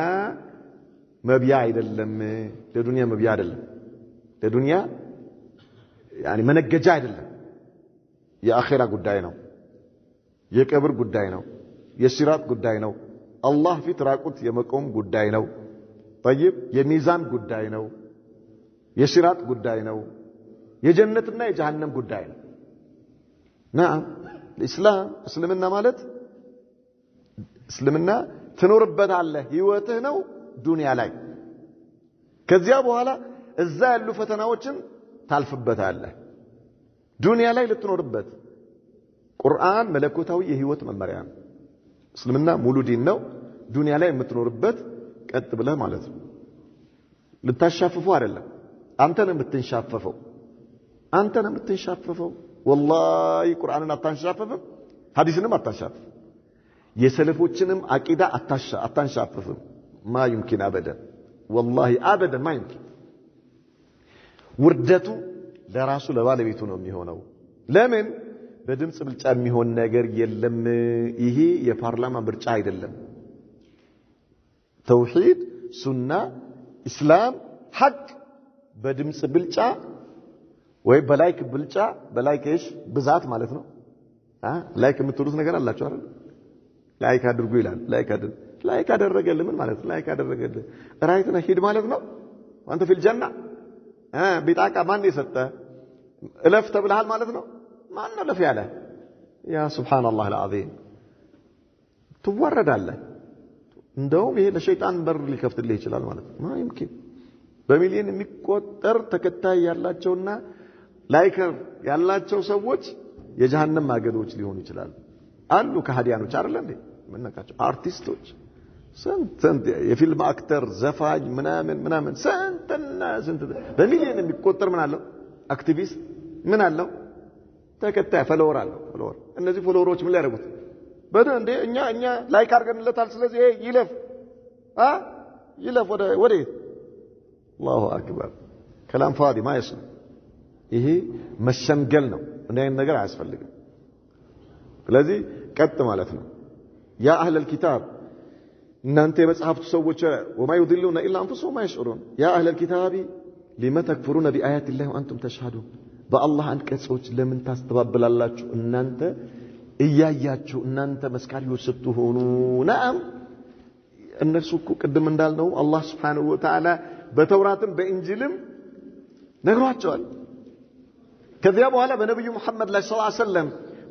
መብያ አይደለም ለዱንያ መብያ አይደለም ለዱንያ يعني መነገጃ አይደለም የአኺራ ጉዳይ ነው የቀብር ጉዳይ ነው የሲራጥ ጉዳይ ነው አላህ ፊት ራቁት የመቆም ጉዳይ ነው طيب የሚዛን ጉዳይ ነው የሲራጥ ጉዳይ ነው የጀነትና የጀሃነም ጉዳይ ነው نعم الاسلام እስልምና ማለት እስልምና ትኖርበታለህ ህይወትህ ነው ዱንያ ላይ ከዚያ በኋላ እዛ ያሉ ፈተናዎችን ታልፍበታለህ ዱንያ ላይ ልትኖርበት ቁርአን መለኮታዊ የህይወት መመሪያ ነው እስልምና ሙሉ ዲን ነው ዱንያ ላይ የምትኖርበት ቀጥ ብለህ ማለት ነው ልታሻፍፉ አይደለም አንተ ነህ የምትንሻፈፈው والله ቁርአንን አታንሻፈፍም ሐዲስንም አታንሻፈፍ የሰለፎችንም አቂዳ አታንሻፈፍም ما يمكن ابدا والله ابدا ما يمكن ውርደቱ ለራሱ ለባለቤቱ ነው የሚሆነው ለምን በድምጽ ብልጫ የሚሆን ነገር የለም ይሄ የፓርላማ ምርጫ አይደለም ተውሂድ ሱና እስላም ሐቅ በድምጽ ብልጫ ወይ በላይክ ብልጫ በላይክሽ ብዛት ማለት ነው ላይክ የምትሉት ነገር አላችሁ አይደል ላይክ አድርጉ ይላል ላይክ አደረገልህ ምን ማለት ላይክ አደረገልህ ራይትና ሂድ ማለት ነው አንተ في الجنه ቢጣቃ ማን የሰጠ እለፍ ተብለሃል ማለት ነው ማን ነው ለፍ ያለ ያ ሱብሃንአላህ العظيم ትወረዳለህ እንደውም ይሄ ለሸይጣን በር ሊከፍትልህ ይችላል ማለት ነው ما يمكن በሚሊዮን የሚቆጠር ተከታይ ያላቸውና ላይከር ያላቸው ሰዎች የጀሃነም ማገዶች ሊሆኑ ይችላሉ አሉ ከሃዲያኖች አይደል እንዴ ምንነካቸው አርቲስቶች ስንት የፊልም አክተር ዘፋኝ ምናምን ስንት በሚሊዮን የሚቆጠር ምን አለው አክቲቪስት ምን አለው ተከታይ ፎሎወር አለው ፎሎወር እነዚህ ፎሎወሮች ምን ሊያደርጉት በደንብ እንዴ እኛ ላይክ አድርገንለታል ስለዚህ ይለፍ ወደ الله اكبر كلام فاضي ما يصل ይሄ መሸምገል ነው እንደዚህ ነገር አያስፈልግም ስለዚህ ቀጥ ማለት ነው ያ اهل الكتاب እናንተ የመጽሐፍቱ ሰዎች وما يضلون الا انفسهم ما يشعرون يا اهل الكتاب لما تكفرون بآيات الله وانتم تشهدون በአላህ አንቀጾች ለምን ታስተባብላላችሁ እናንተ እያያችሁ እናንተ መስካሪዎች ስትሆኑ نعم እነሱ እኮ ቅድም እንዳልነው አላህ Subhanahu Wa Ta'ala በተውራትም በእንጂልም ነግሯቸዋል ከዚያ በኋላ በነብዩ መሐመድ ሰለላሁ ዐለይሂ ወሰለም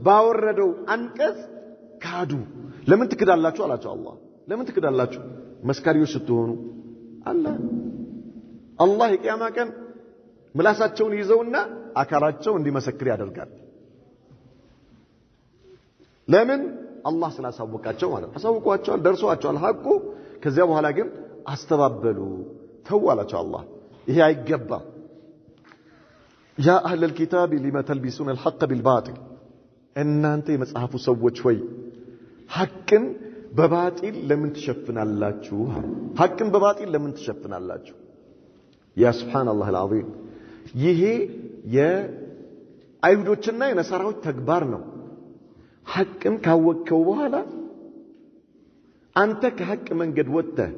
ባወረደው አንቀጽ ካዱ ለምን ትክዳላችሁ አላቸው አላህ ለምን ትክዳላችሁ መስካሪዎች ስትሆኑ አላህ የቂያማ ቀን ምላሳቸውን ይዘውና አካላቸው እንዲመሰክር ያደርጋል ለምን አላህ ስላሳወቃቸው ማለት አሳውቋቸዋል ደርሷቸዋል ሐቁ ከዚያ በኋላ ግን አስተባበሉ ተዋላቸው አላህ ይሄ አይገባም يا أهل الكتاب لما تلبسون الحق بالباطل እናንተ የመጽሐፉ ሰዎች ሆይ ሐቅን በባጢል ለምን ትሸፍናላችሁ? ሐቅን በባጢል ለምን ትሸፍናላችሁ? ያ ሱብሃንአላህ አልዓዚም። ይሄ የአይሁዶችና የነሳራዎች ተግባር ነው። ሐቅን ካወቅከው በኋላ አንተ ከሐቅ መንገድ ወጥተህ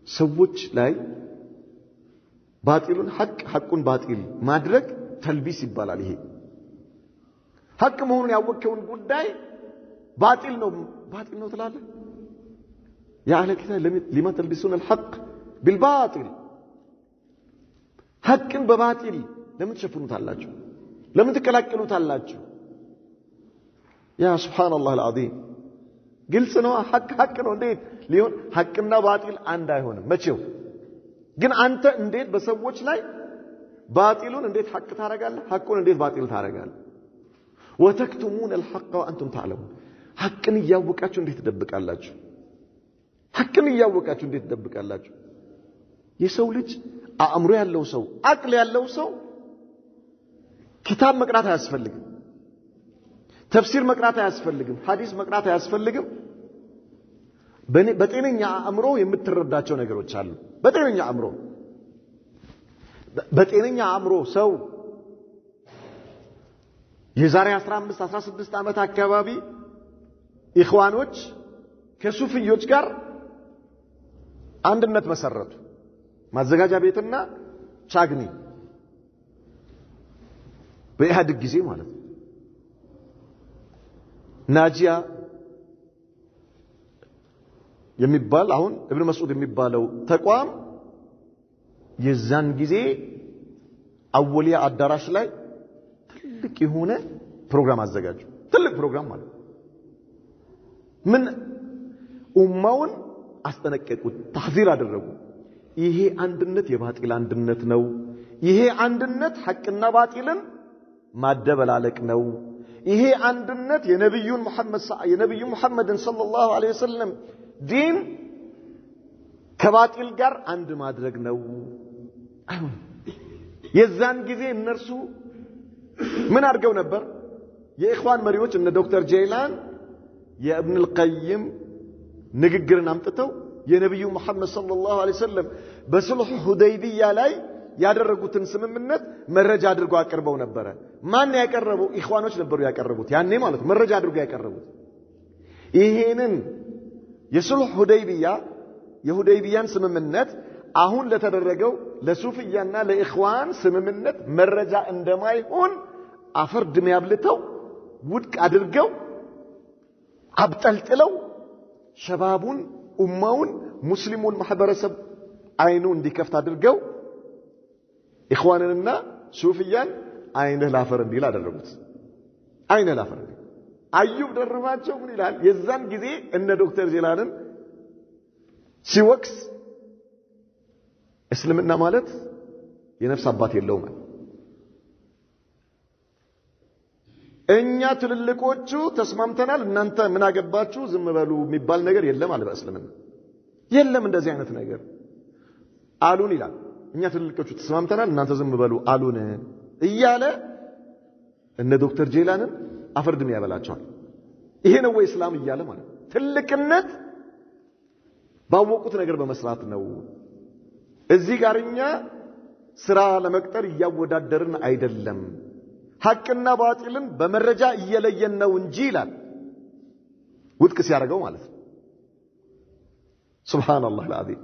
ሰዎች ላይ ባጢሉን ሐቅ ሐቁን ባጢል ማድረግ ተልቢስ ይባላል። ይሄ ሐቅ መሆኑን ያወቅከውን ጉዳይ ባጢል ነው ትላለህ። ያ አህለ ኪታብ ለማ ተልቢሱን الحق بالباطل ሐቅን በባጢል ለምን ትሸፍኑታላችሁ? ለምን ትከላከሉታላችሁ? ያ ሱብሃንአላህ አልዓዚም። ግልጽ ነው። ሐቅ ነው። እንዴት ሊሆን ሐቅና ባጢል አንድ አይሆንም መቼው። ግን አንተ እንዴት በሰዎች ላይ ባጢሉን እንዴት ሐቅ ታረጋለህ? ሐቁን እንዴት ባጢል ታረጋለህ? ወተክቱሙን الحق وانتم تعلمون ሐቅን እያወቃችሁ እንዴት ትደብቃላችሁ? ሐቅን እያወቃችሁ እንዴት ትደብቃላችሁ? የሰው ልጅ አእምሮ ያለው ሰው አቅል ያለው ሰው ኪታብ መቅራት አያስፈልግም፣ ተፍሲር መቅራት አያስፈልግም፣ ሐዲስ መቅራት አያስፈልግም። በጤነኛ አእምሮ የምትረዳቸው ነገሮች አሉ። በጤነኛ አእምሮ ሰው የዛሬ 15 16 ዓመት አካባቢ ኢኽዋኖች ከሱፍዮች ጋር አንድነት መሰረቱ። ማዘጋጃ ቤትና ቻግኒ በኢህአዴግ ጊዜ ማለት ነው። ናጂያ የሚባል አሁን ኢብኑ መስዑድ የሚባለው ተቋም የዛን ጊዜ አወሊያ አዳራሽ ላይ ትልቅ የሆነ ፕሮግራም አዘጋጁ። ትልቅ ፕሮግራም ማለት ምን ኡማውን አስጠነቀቁት፣ ተሕዚር አደረጉ። ይሄ አንድነት የባጢል አንድነት ነው። ይሄ አንድነት ሐቅና ባጢልን ማደበላለቅ ነው። ይሄ አንድነት የነብዩ ሙሐመድን ሰለላሁ ዐለይሂ ወሰለም ዲን ከባጢል ጋር አንድ ማድረግ ነው። አይሁን። የዛን ጊዜ እነርሱ ምን አድርገው ነበር? የኢኽዋን መሪዎች እነ ዶክተር ጀይላን የኢብኑ አልቀይም ንግግርን አምጥተው የነብዩ ሙሐመድ ሰለላሁ ዐለይሂ ወሰለም በሱልህ ሁደይቢያ ላይ ያደረጉትን ስምምነት መረጃ አድርገው አቀርበው ነበር። ማን ያቀረበው? ኢኽዋኖች ነበሩ ያቀረቡት ያኔ ማለት ነው። መረጃ አድርገው ያቀረቡት ይሄንን የሱልህ ሁደይቢያ የሁደይቢያን ስምምነት አሁን ለተደረገው ለሱፍያና ለኢኽዋን ስምምነት መረጃ እንደማይሆን አፈር ድም ያብልተው ውድቅ አድርገው አብጠልጥለው ሸባቡን ኡማውን ሙስሊሙን ማህበረሰብ አይኑ እንዲከፍት አድርገው ኢኽዋንንና ሱፍያን አይንህ ላፈር እንዲል አደረጉት። አይንህ ላፈር እንዲል አዩብ ደረፋቸው ምን ይላል? የዛን ጊዜ እነ ዶክተር ጀላንን ሲወክስ እስልምና ማለት የነፍስ አባት የለውም። እኛ ትልልቆቹ ተስማምተናል፣ እናንተ ምን አገባችሁ ዝም በሉ የሚባል ነገር የለም አለ። በእስልምና የለም እንደዚህ አይነት ነገር አሉን ይላል። እኛ ትልልቆቹ ተስማምተናል፣ እናንተ ዝም በሉ አሉን እያለ እነ ዶክተር ጀላንን አፈርድም ያበላቸዋል። ይሄ ነው ወይ እስላም እያለ ማለት ትልቅነት ባወቁት ነገር በመስራት ነው። እዚህ ጋር እኛ ስራ ለመቅጠር እያወዳደርን አይደለም፣ ሐቅና ባጢልን በመረጃ እየለየን ነው እንጂ ይላል። ውድቅ ሲያደርገው ማለት ነው። ሱብሃንአላህ አልዓዚም።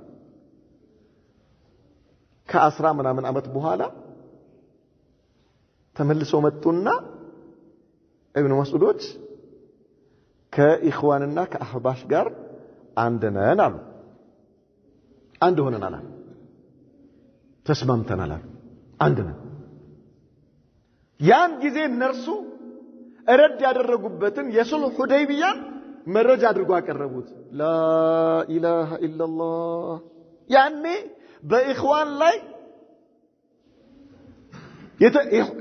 ከአስራ ምናምን ዓመት በኋላ ተመልሰው መጡና ኢብኑ መስዑዶች ከኢኽዋንና ከአህባሽ ጋር አንድ ነን አሉ። አንድ ሆነናል፣ ተስማምተናል፣ አንድ ነን። ያን ጊዜ እነርሱ ረድ ያደረጉበትን የሱልህ ሁደይቢያን መረጃ አድርጎ አቀረቡት። ላኢላሃ ኢላላህ። ያኔ በኢኽዋን ላይ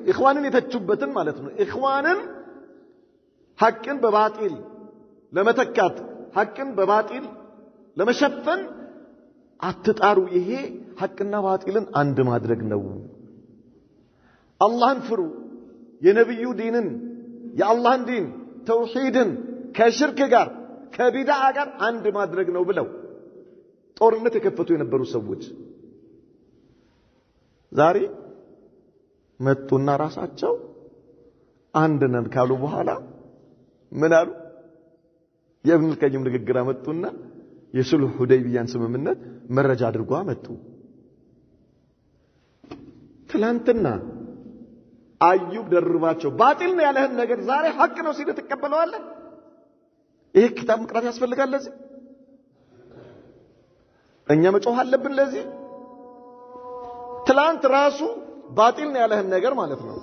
ኢኽዋንን የተቹበትን ማለት ነው። ኢኽዋንን ሐቅን በባጢል ለመተካት ሐቅን በባጢል ለመሸፈን አትጣሩ፣ ይሄ ሐቅና ባጢልን አንድ ማድረግ ነው። አላህን ፍሩ፣ የነብዩ ዲንን የአላህን ዲን ተውሂድን ከሽርክ ጋር ከቢድዓ ጋር አንድ ማድረግ ነው ብለው ጦርነት የከፈቱ የነበሩ ሰዎች ዛሬ መጡና ራሳቸው አንድ ነን ካሉ በኋላ ምን አሉ? የኢብኑል ቀይም ንግግር አመጡና የሱልህ ሁደይቢያን ስምምነት መረጃ አድርጎ አመጡ። ትላንትና አዩብ ደርባቸው ባጢል ነው ያለህን ነገር ዛሬ ሐቅ ነው ሲል ተቀበለዋለህ? ይሄ ክታብ መቅራት ያስፈልጋል። ለዚህ እኛ መጮህ አለብን። ለዚህ ትላንት ራሱ ባጢል ነው ያለህን ነገር ማለት ነው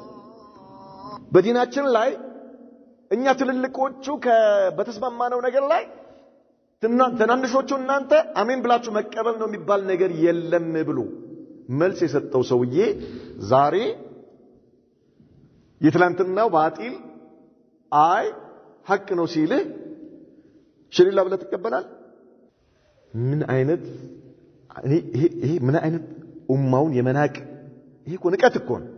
በዲናችን ላይ እኛ ትልልቆቹ በተስማማነው ነገር ላይ ትናንሾቹ እናንተ አሜን ብላችሁ መቀበል ነው የሚባል ነገር የለም ብሎ መልስ የሰጠው ሰውዬ ዛሬ የትላንትናው ባጢል አይ ሐቅ ነው ሲልህ ሽሪላ ብለህ ትቀበላለህ? ምን አይነት ይሄ ምን አይነት ኡማውን የመናቅ ይሄ እኮ ንቀት እኮ ነው።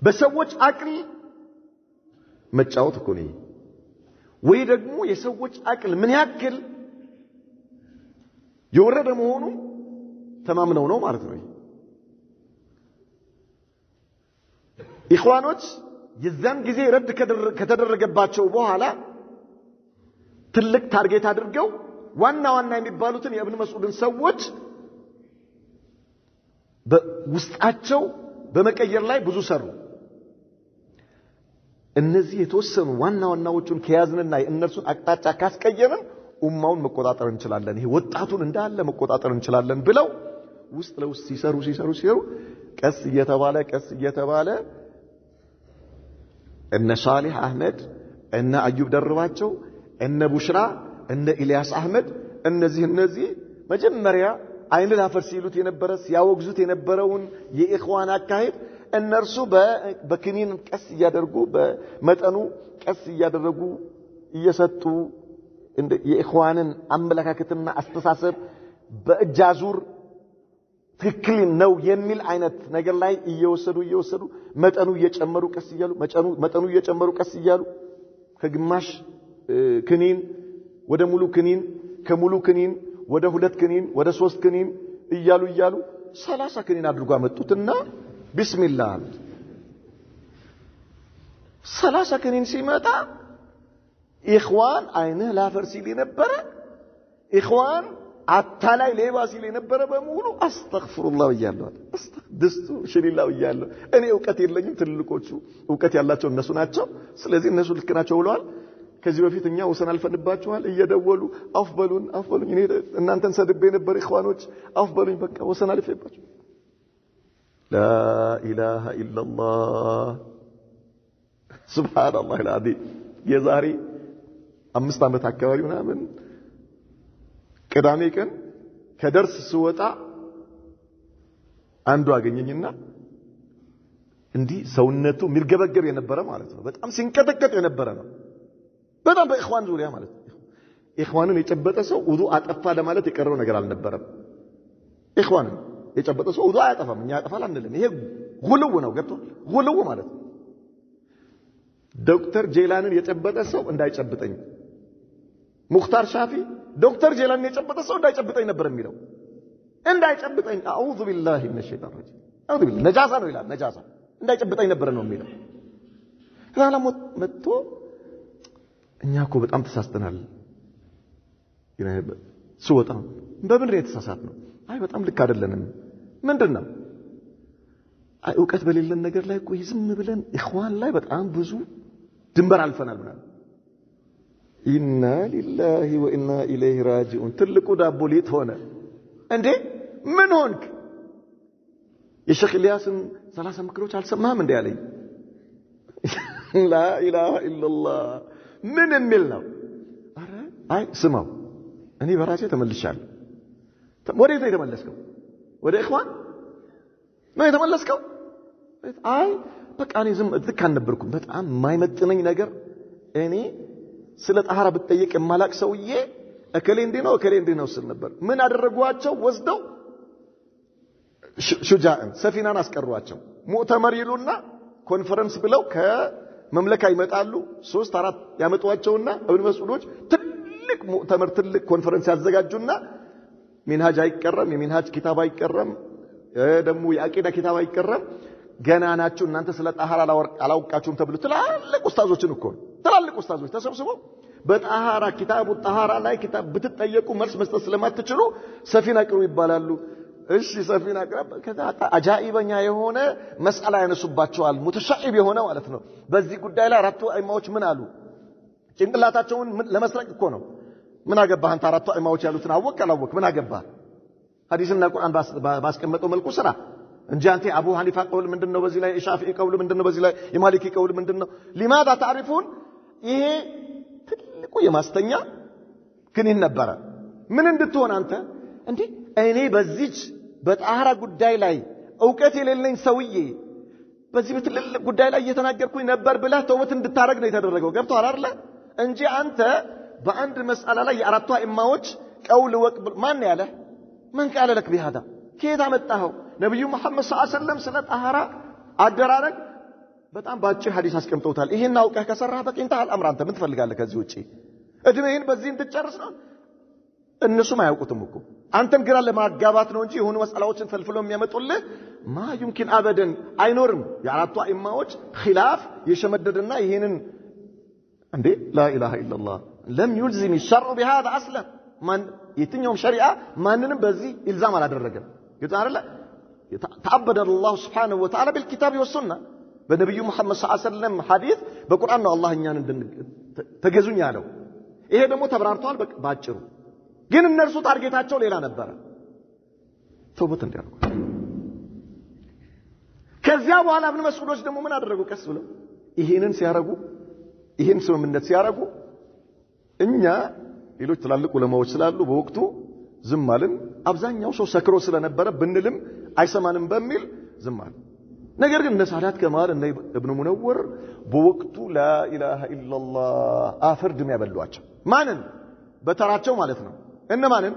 በሰዎች አቅል መጫወት እኮ ነው። ወይ ደግሞ የሰዎች አቅል ምን ያክል የወረደ መሆኑ ተማምነው ነው ማለት ነው። ኢኽዋኖች የዛን ጊዜ ረድ ከተደረገባቸው በኋላ ትልቅ ታርጌት አድርገው ዋና ዋና የሚባሉትን የኢብኑ መስዑድን ሰዎች በውስጣቸው በመቀየር ላይ ብዙ ሰሩ። እነዚህ የተወሰኑ ዋና ዋናዎቹን ከያዝንና እነርሱን አቅጣጫ ካስቀየርን ኡማውን መቆጣጠር እንችላለን፣ ይሄ ወጣቱን እንዳለ መቆጣጠር እንችላለን ብለው ውስጥ ለውስጥ ሲሰሩ ቀስ እየተባለ እነ ሷሊህ አህመድ እነ አዩብ ደርባቸው እነ ቡሽራ እነ ኢልያስ አህመድ እነዚህ መጀመሪያ አይን ላፈር ሲሉት የነበረ ሲያወግዙት የነበረውን የኢኽዋን አካሄድ እነርሱ በክኒን ቀስ እያደረጉ በመጠኑ ቀስ እያደረጉ እየሰጡ የኢኽዋንን አመለካከትና አስተሳሰብ በእጃዙር ትክክል ነው የሚል አይነት ነገር ላይ እየወሰዱ መጠኑ እየጨመሩ ቀስ እያሉ ከግማሽ ክኒን ወደ ሙሉ ክኒን ከሙሉ ክኒን ወደ 2 ክኒን ወደ 3 ክኒን እያሉ 30 ክኒን አድርጎ አመጡትና ቢስሚላህ 30 ክኒን ሲመጣ ኢኽዋን አይንህ ላፈር ሲል የነበረ ኢኽዋን አታላይ ሌባ ሲል የነበረ በሙሉ አስተግፍሩላህ ይያለው ድስቱ ሽሪላው ይያለው እኔ ዕውቀት የለኝም ትልልቆቹ ዕውቀት ያላቸው እነሱ ናቸው ስለዚህ እነሱ ልክ ናቸው ብለዋል ከዚህ በፊት እኛ ወሰን አልፈንባችኋል እየደወሉ አፍበሉን እኔ እናንተን ሰድቤ ነበር ኢኽዋኖች አፍበሉኝ በቃ ወሰን አልፈባችሁ ላ ኢላሃ ኢላላህ ሱብሃንአላህ አልዓዚም የዛሬ 5 ዓመት አካባቢ ምናምን ቅዳሜ ቀን ከደርስ ስወጣ አንዱ አገኘኝና እንዲህ ሰውነቱ ሚርገበገብ የነበረ ማለት ነው በጣም ሲንቀጠቀጥ የነበረ ነው በጣም በኢኽዋን ዙሪያ ማለት ነው ኢኽዋንን የጨበጠ ሰው ውዱእ አጠፋ ለማለት የቀረው ነገር አልነበረም ኢኽዋንን የጨበጠ ሰው ውዱእ አያጠፋም እኛ ያጠፋል አንልም ይሄ ጉልው ነው ገብቷል ጉልው ማለት ነው ዶክተር ጄላንን የጨበጠ ሰው እንዳይጨብጠኝ ሙኽታር ሻፊ ዶክተር ጄላንን የጨበጠ ሰው እንዳይጨብጠኝ ነበር የሚለው እንዳይጨብጠኝ አዑዙ ቢላሂ ሚነ ሸይጣን ረጂም አዑዙ ቢላሂ ነጃሳ ነው ይላል ነጃሳ እንዳይጨብጠኝ ነበር ነው የሚለው ራላሞት መጥቶ እኛ እኮ በጣም ተሳስተናል ስወጣ በምን ነው የተሳሳትነው አይ በጣም ልክ አይደለንም ምንድነው አይ ዕውቀት በሌለን ነገር ላይ እኮ ዝም ብለን ኢኽዋን ላይ በጣም ብዙ ድንበር አልፈናል ማለት ኢና ሊላሂ ወኢና ኢለይሂ ራጂዑን ትልቁ ዳቦ ሊጥ ሆነ እንዴ ምን ሆንክ የሼኽ ኢልያስን 30 ምክሮች አልሰማህም እንዴ አለኝ ላ ኢላሃ ኢላላህ ምን የሚል ነው አረ አይ ስማው እኔ በራሴ ተመልሻለሁ ወዴት ነው የተመለስከው ወደ ኢኽዋን ነው የተመለስከው አይ በቃ እኔ ዝም ልክ አልነበርኩም በጣም የማይመጥነኝ ነገር እኔ ስለ ጣሃራ ብትጠይቅ የማላቅ ሰውዬ እከሌ እንዲህ ነው ስል ነበር ምን አደረጓቸው ወስደው ሹጃዕን ሰፊናን አስቀሯቸው ሙዕተመር ይሉና ኮንፈረንስ ብለው መምለካ ይመጣሉ 3-4 ያመጧቸውና እብን መስዑዶች ትልቅ ሙዕተመር ትልቅ ኮንፈረንስ ያዘጋጁና ሚንሃጅ አይቀረም የሚንሃጅ ኪታብ አይቀረም ደግሞ የአቂዳ ኪታብ አይቀረም ገና ናችሁ እናንተ ስለ ጣሃራ አላውቃችሁም ተብሉ ትላልቅ ኡስታዞችን እኮ ትላልቅ ኡስታዞች ተሰብስበው በጣሃራ ኪታቡ ጣሃራ ላይ ኪታብ ብትጠየቁ መልስ መስጠት ስለማትችሉ ሰፊና ቅሩ ይባላሉ እሺ ሰፊና ቅረብ ከዛ አጃኢበኛ የሆነ መስአላ ያነሱባቸዋል ሙተሻኢብ የሆነ ማለት ነው በዚህ ጉዳይ ላይ አራቱ አይማዎች ምን አሉ ጭንቅላታቸውን ለመስረቅ እኮ ነው ምን አገባህ አንተ አራቱ አይማዎች ያሉትን አወቅ ምን አገባህ ሐዲስና ቁርአን ባስቀመጠው መልኩ ስራ እንጂ አንተ አቡ ሐኒፋ ቀውል ምንድነው በዚህ ላይ ሻፊዒ ቀውል ምንድነው በዚህ ላይ የማሊኪ ቀውል ምንድነው لماذا تعرفون ይሄ ትልቁ የማስተኛ ግን ይነበረ ምን እንድትሆን አንተ እንዴ እኔ በዚህ በጣሃራ ጉዳይ ላይ ዕውቀት የሌለኝ ሰውዬ በዚህ በትልልቅ ጉዳይ ላይ እየተናገርኩኝ ነበር ብለህ ተውበት እንድታረግ ነው የተደረገው ገብቶሃል አይደል እንጂ አንተ በአንድ መስአላ ላይ የአራቱ አይማዎች ቀውል ወቅ ማን ያለ من قال لك بهذا كيف አመጣኸው ነብዩ መሐመድ ሰለላሁ ዐለይሂ ወሰለም ስለ ጣሃራ አደራረግ በጣም ባጭር ሐዲስ አስቀምጠውታል ይሄን አውቀህ ከሰራህ በቃ እንታል አምር አንተ ምን ትፈልጋለህ ከዚህ ውጪ እድሜህን በዚህ እንድትጨርስ ነው እነሱም አያውቁትም እኮ አንተን ግራ ለማጋባት ነው እንጂ የሆኑ መስአላዎችን ፈልፍለው የሚያመጡልህ ማ يمكن ابدا አይኖርም የአራቱ አይማዎች ኺላፍ የሸመደደና ይሄንን እንዴ لا اله الا الله لم يلزم الشرع بهذا اصلا ማን የትኛውም ሸሪዓ ማንንም በዚህ ኢልዛም አላደረገም ግልጽ አይደለ تعبد الله سبحانه وتعالى بالكتاب والسنه በነብዩ መሐመድ ሰለላሁ ዐለይሂ ወሰለም ሐዲስ በቁርአን ነው አላህ እኛን ተገዙኝ ያለው ይሄ ደግሞ ተብራርቷል ባጭሩ ግን እነርሱ ታርጌታቸው ሌላ ነበር ተውበት እንዲያርጉ ከዚያ በኋላ እብን መስዑዶች ደግሞ ምን አደረጉ ቀስ ብለው ይሄንን ሲያረጉ ይሄን ስምምነት ሲያረጉ እኛ ሌሎች ትላልቅ ዑለማዎች ስላሉ በወቅቱ ዝም አልን አብዛኛው ሰው ሰክሮ ስለነበረ ብንልም አይሰማንም በሚል ዝም አልን ነገር ግን ነሳላት ከማል እና ኢብኑ ሙነወር በወቅቱ لا اله الا الله አፈርድም ያበሏቸው ማንን በተራቸው ማለት ነው እነማንን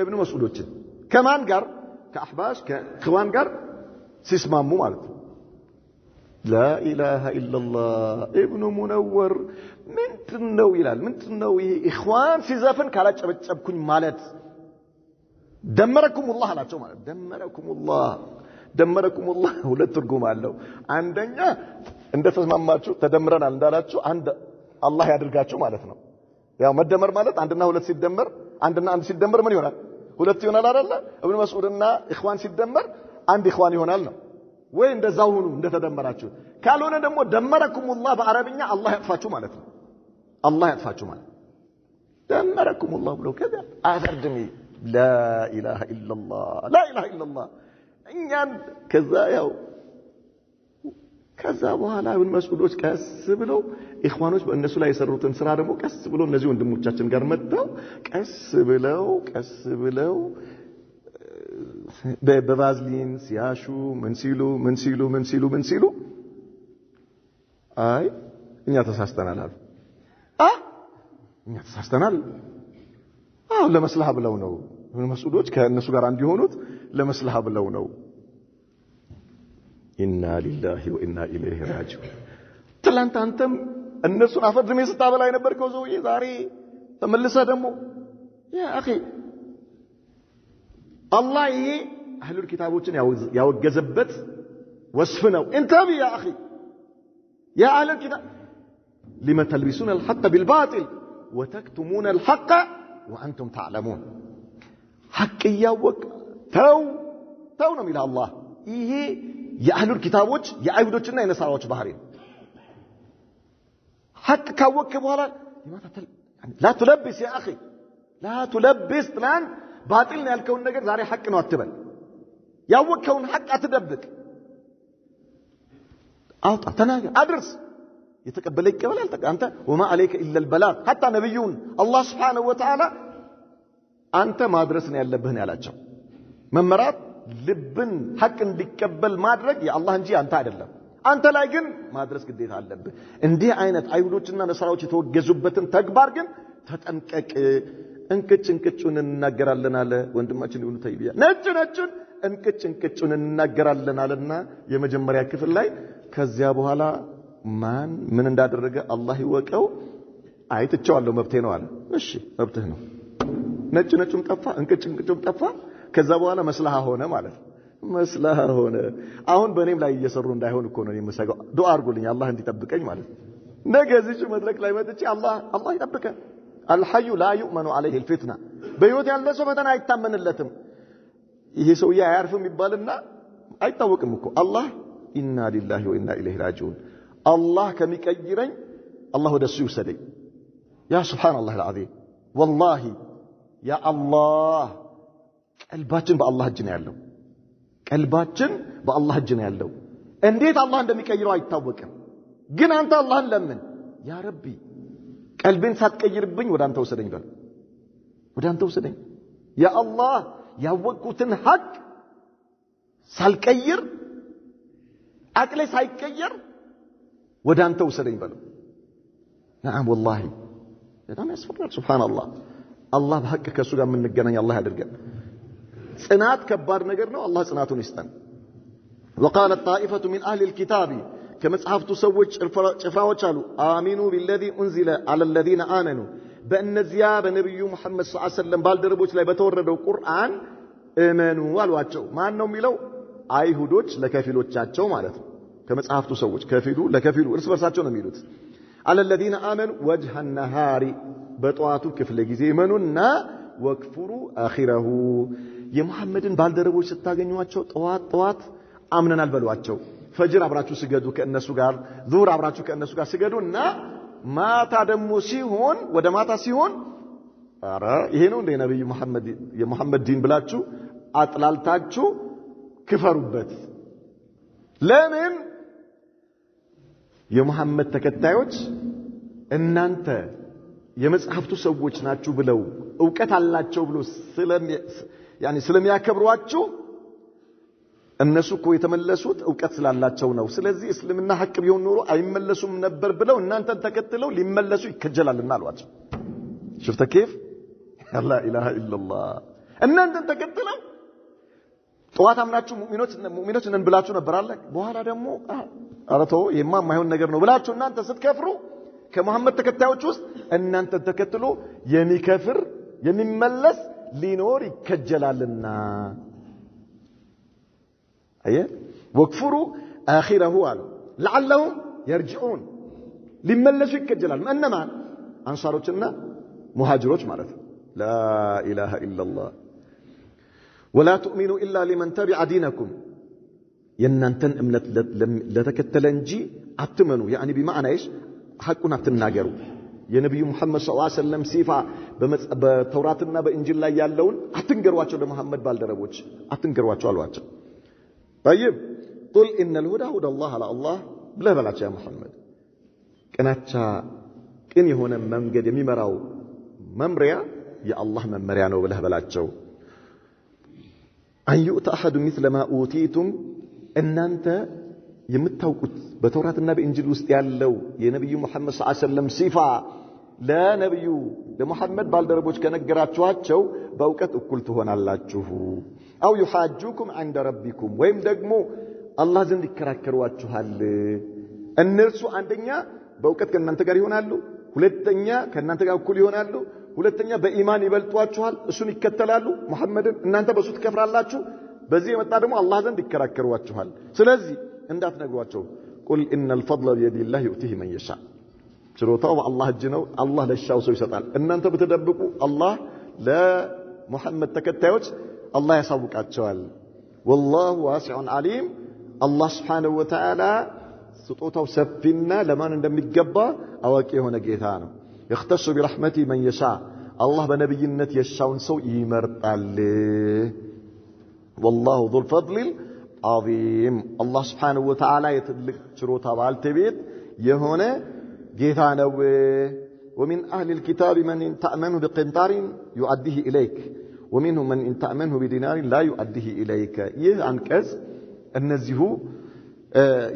ኢብኑ መስዑዶችን ከማን ጋር ከአህባሽ ከኢኽዋን ጋር ሲስማሙ ማለት ነው لا اله الا الله ابن منور ምንድነው ይላል ምንድነው ይሄ ኢኽዋን ሲዘፍን ካላጨበጨብኩኝ ማለት ደመረኩሙላህ አላቸው ማለት ደመረኩሙላህ ሁለት ትርጉም አለው አንደኛ እንደተስማማችሁ ተደምረናል እንዳላችሁ አንድ አላህ ያድርጋችሁ ማለት ነው ያው መደመር ማለት አንድና ሁለት ሲደመር አንድና አንድ ሲደመር ምን ይሆናል ሁለት ይሆናል አይደል ኢብኑ መስዑድና ኢኽዋን ሲደመር አንድ ኢኽዋን ይሆናል ነው ወይ እንደዛው ሁኑ እንደተደመራችሁ ካልሆነ ደግሞ ደመረኩሙላህ በአረብኛ አላህ ያጥፋችሁ ማለት ነው አላህ ያጥፋችሁ ማለት ደመረኩሙላህ ብሎ ከዛ አፈርድም لا اله الا الله እኛን ከዛ በኋላ ኢብኑ መስዑዶች ቀስ ብለው ኢኽዋኖች በእነሱ ላይ የሰሩትን ስራ ደግሞ ቀስ ብለው እነዚህ ወንድሞቻችን ጋር መጣው ቀስ ብለው በቫዝሊን ሲያሹ ምን ሲሉ አይ እኛ ተሳስተናል አሉ እኛ ተሳስተናል ለመስላህ ብለው ነው ኢብኑ መስዑዶች ከእነሱ ጋር እንዲሆኑት ለመስላህ ብለው ነው ኢና ሊላሂ ወኢና ኢለይሂ ራጂዑን ትላንት አንተም እነሱን አፈድሜ ስታበላ የነበርከው ሰውዬ ዛሬ ተመልሰህ ደግሞ ያ አኺ አላህ ይሄ አህሉል ኪታቦችን ያወገዘበት ወስፍ ነው እንተቢ ያ አኺ ያ አህሉል ኪታብ لما تلبسون الحق بالباطل وتكتمون الحق وانتم تعلمون حق ያወቅ ተው ነው የሚለው አላህ ይሄ የአህሉል ኪታቦች የአይሁዶችና የነሳራዎች ባህሪ ነው حق ካወቅ በኋላ لا تلبس يا اخي لا تلبس ትላንት ባጢል ነው ያልከውን ነገር ዛሬ ሐቅ ነው አትበል ያወቅከውን ሐቅ አትደብቅ አውጣ ተናገር አድርስ የተቀበለ ይቀበላል አንተ وما عليك الا البلاغ حتى ነብዩን አላህ Subhanahu Wa Ta'ala አንተ ማድረስ ነው ያለብህ ነው ያላቸው መመራት ልብን ሐቅ እንዲቀበል ማድረግ የአላህ እንጂ አንተ አይደለም አንተ ላይ ግን ማድረስ ግዴታ አለብህ እንዲህ አይነት አይሁዶችና ነሳራዎች የተወገዙበትን ተግባር ግን ተጠንቀቅ እንቅጭን እንናገራለን አለ ወንድማችን ይሁን ተይቢያ ነጭን እንቅጭን እንናገራለን አለና የመጀመሪያ ክፍል ላይ ከዚያ በኋላ ማን ምን እንዳደረገ አላህ ይወቀው አይተቻለሁ መብቴ ነው አለ እሺ መብትህ ነው ነጭ ነጭም ጠፋ እንቅጭም ጠፋ ከዛ በኋላ መስላሃ ሆነ ማለት መስላሃ ሆነ አሁን በእኔም ላይ እየሰሩ እንዳይሆን እኮ ነው የምሰጋው ዱዓ አድርጉልኝ አላህ እንዲጠብቀኝ ማለት ነገ እዚህ መድረክ ላይ መጥቼ አላህ ይጠብቀን الحي لا يؤمن عليه الفتنه በህይወት ያለ ሰው ፈተና አይታመንለትም ይሄ ሰው ያያርፍም ይባልና አይታወቅም እኮ አላህ ኢና ሊላሂ ወኢና ኢለይሂ ራጂዑን አላህ ከሚቀይረኝ አላህ ወደሱ ይወሰደኝ ያ ሱብሃንአላህ العظيم والله ያ አላህ ቀልባችን በአላህ እጅ ነው ያለው ቀልባችን በአላህ እጅ ነው ያለው እንዴት አላህ እንደሚቀይረው አይታወቅም ግን አንተ አላህን ለምን ያ ረቢ ቀልቤን ሳትቀይርብኝ ወደ አንተ ወሰደኝ በል ወደ አንተ ወሰደኝ ያ አላህ ያወቅኩትን ሐቅ ሳልቀይር አቅሌ ሳይቀየር ወደ አንተ ወሰደኝ በል نعم والله በጣም ያስፈራል ሱብሃንአላህ አላህ በሐቅ ከሱ ጋር የምንገናኝ አላህ ያድርገን ጽናት ከባድ ነገር ነው አላህ ጽናቱን ይስጠን وقال الطائفة من أهل الكتاب كما صحفتوا سووا ጭፍራዎች አሉ آمنوا بالذي أنزل على الذين آمنوا በእነ ዚያብ ነብዩ መሐመድ ሰለላሁ ዐለይሂ ወሰለም ባልደረቦች ላይ በተወረደው ቁርአን እመኑ አሏቸው ማን ነው የሚለው አይሁዶች ለከፊሎቻቸው ማለት ነው ከመጽሐፍቱ ሰዎች ከፊሉ ለከፊሉ እርስ በርሳቸው ነው የሚሉት على الذين آمنوا وجه النهار በጧቱ ክፍለ ጊዜ እመኑና ወክፍሩ አኺረሁ የመሐመድን ባልደረቦች ስታገኙዋቸው ጧት አምነናል በሏቸው ፈጅር አብራችሁ ስገዱ ከነሱ ጋር ዙህር አብራችሁ ከነሱ ጋር ስገዱና ማታ ደሞ ሲሆን ወደ ማታ ሲሆን አረ ይሄ ነው እንደ ነብዩ መሐመድ የመሐመድ ዲን ብላችሁ አጥላልታችሁ ክፈሩበት ለምን የመሐመድ ተከታዮች እናንተ የመጽሐፍቱ ሰዎች ናችሁ ብለው ዕውቀት አላቸው ብሎ ስለሚያከብሯችሁ እነሱ እኮ የተመለሱት ዕውቀት ስላላቸው ነው ስለዚህ እስልምና ሐቅ ቢሆን ኖሮ አይመለሱም ነበር ብለው እናንተን ተከትለው ሊመለሱ ይከጀላልና አሏቸው شفت كيف لا اله الا الله እናንተን ተከትለው ጧት አምናችሁ ሙእሚኖች ነን ብላችሁ ነበር አለ በኋላ ደግሞ አረቶ የማይሆን ነገር ነው ብላችሁ እናንተ ስትከፍሩ ከመሐመድ ተከታዮች ውስጥ እናንተን ተከትሎ የሚከፍር የሚመለስ ሊኖር ይከጀላልና አየ ወክፍሩ አኺረሁ አለ لعلهم يرجعون ሊመለሱ ይከጀላል እነማ አንሳሮችና ሙሃጅሮች ማለት لا اله الا الله ولا تؤمنوا الا لمن تبع دينكم የናንተን እምነት ለተከተለ እንጂ አትመኑ يعني بمعنى ايش ሐቁን አትናገሩ የነብዩ መሐመድ ሰለላሁ ዐለይሂ ወሰለም ሲፋ በተውራትና በእንጂል ላይ ያለውን አትንገሯቸው ለመሐመድ ባልደረቦች አትንገሯቸው አሏቸው طيب قل ان الهدى هدى الله على الله ብለህ በላቸው ያ መሐመድ ቀናቻ ቅን የሆነ መንገድ የሚመራው መምሪያ የአላህ መመሪያ ነው ብለህ በላቸው أن يؤتى أحد مثل ما أوتيتم እናንተ የምታውቁት በተውራትና በእንጂል ውስጥ ያለው የነብዩ መሐመድ ሰለላሁ ዐለይሂ ወሰለም ሲፋ ለነብዩ ለመሐመድ ባልደረቦች ከነገራችኋቸው በእውቀት እኩል ትሆናላችሁ አው يحاجوكم عند ربكم ወይም ደግሞ አላህ ዘንድ ይከራከሯችኋል እነርሱ አንደኛ በእውቀት ከእናንተ ጋር ይሆናሉ ሁለተኛ ከእናንተ ጋር እኩል ይሆናሉ ሁለተኛ በኢማን ይበልጧችኋል እሱን ይከተላሉ መሐመድን እናንተ በሱ ትከፍራላችሁ በዚህ የመጣ ደግሞ አላህ ዘንድ ይከራከሯችኋል ስለዚህ እንዳትነግሯቸው ቁል ኢነል ፈድለ ቢየዲላህ ዩእቲሂ መን የሻ ችሮታው በአላህ እጅ ነው አላህ ለሻው ሰው ይሰጣል እናንተ ብትደብቁ አላህ ለሙሐመድ ተከታዮች አላህ ያሳውቃቸዋል والله واسع عليم الله سبحانه وتعالى ስጦታው ሰፊና ለማን እንደሚገባ አዋቂ የሆነ ጌታ ነው يختص برحمته من يشاء الله በነብይነት የሻውን ሰው ይመርጣል والله ذو الفضل العظيم الله سبحانه وتعالى يتلك ችሮታ ባልተቤት የሆነ ጌታ ነው ومن أهل الكتاب من تأمنه بقنطار يؤديه إليك ومنهم من تأمنه بدينار لا يؤديه إليك ይህ አንቀጽ እነዚሁ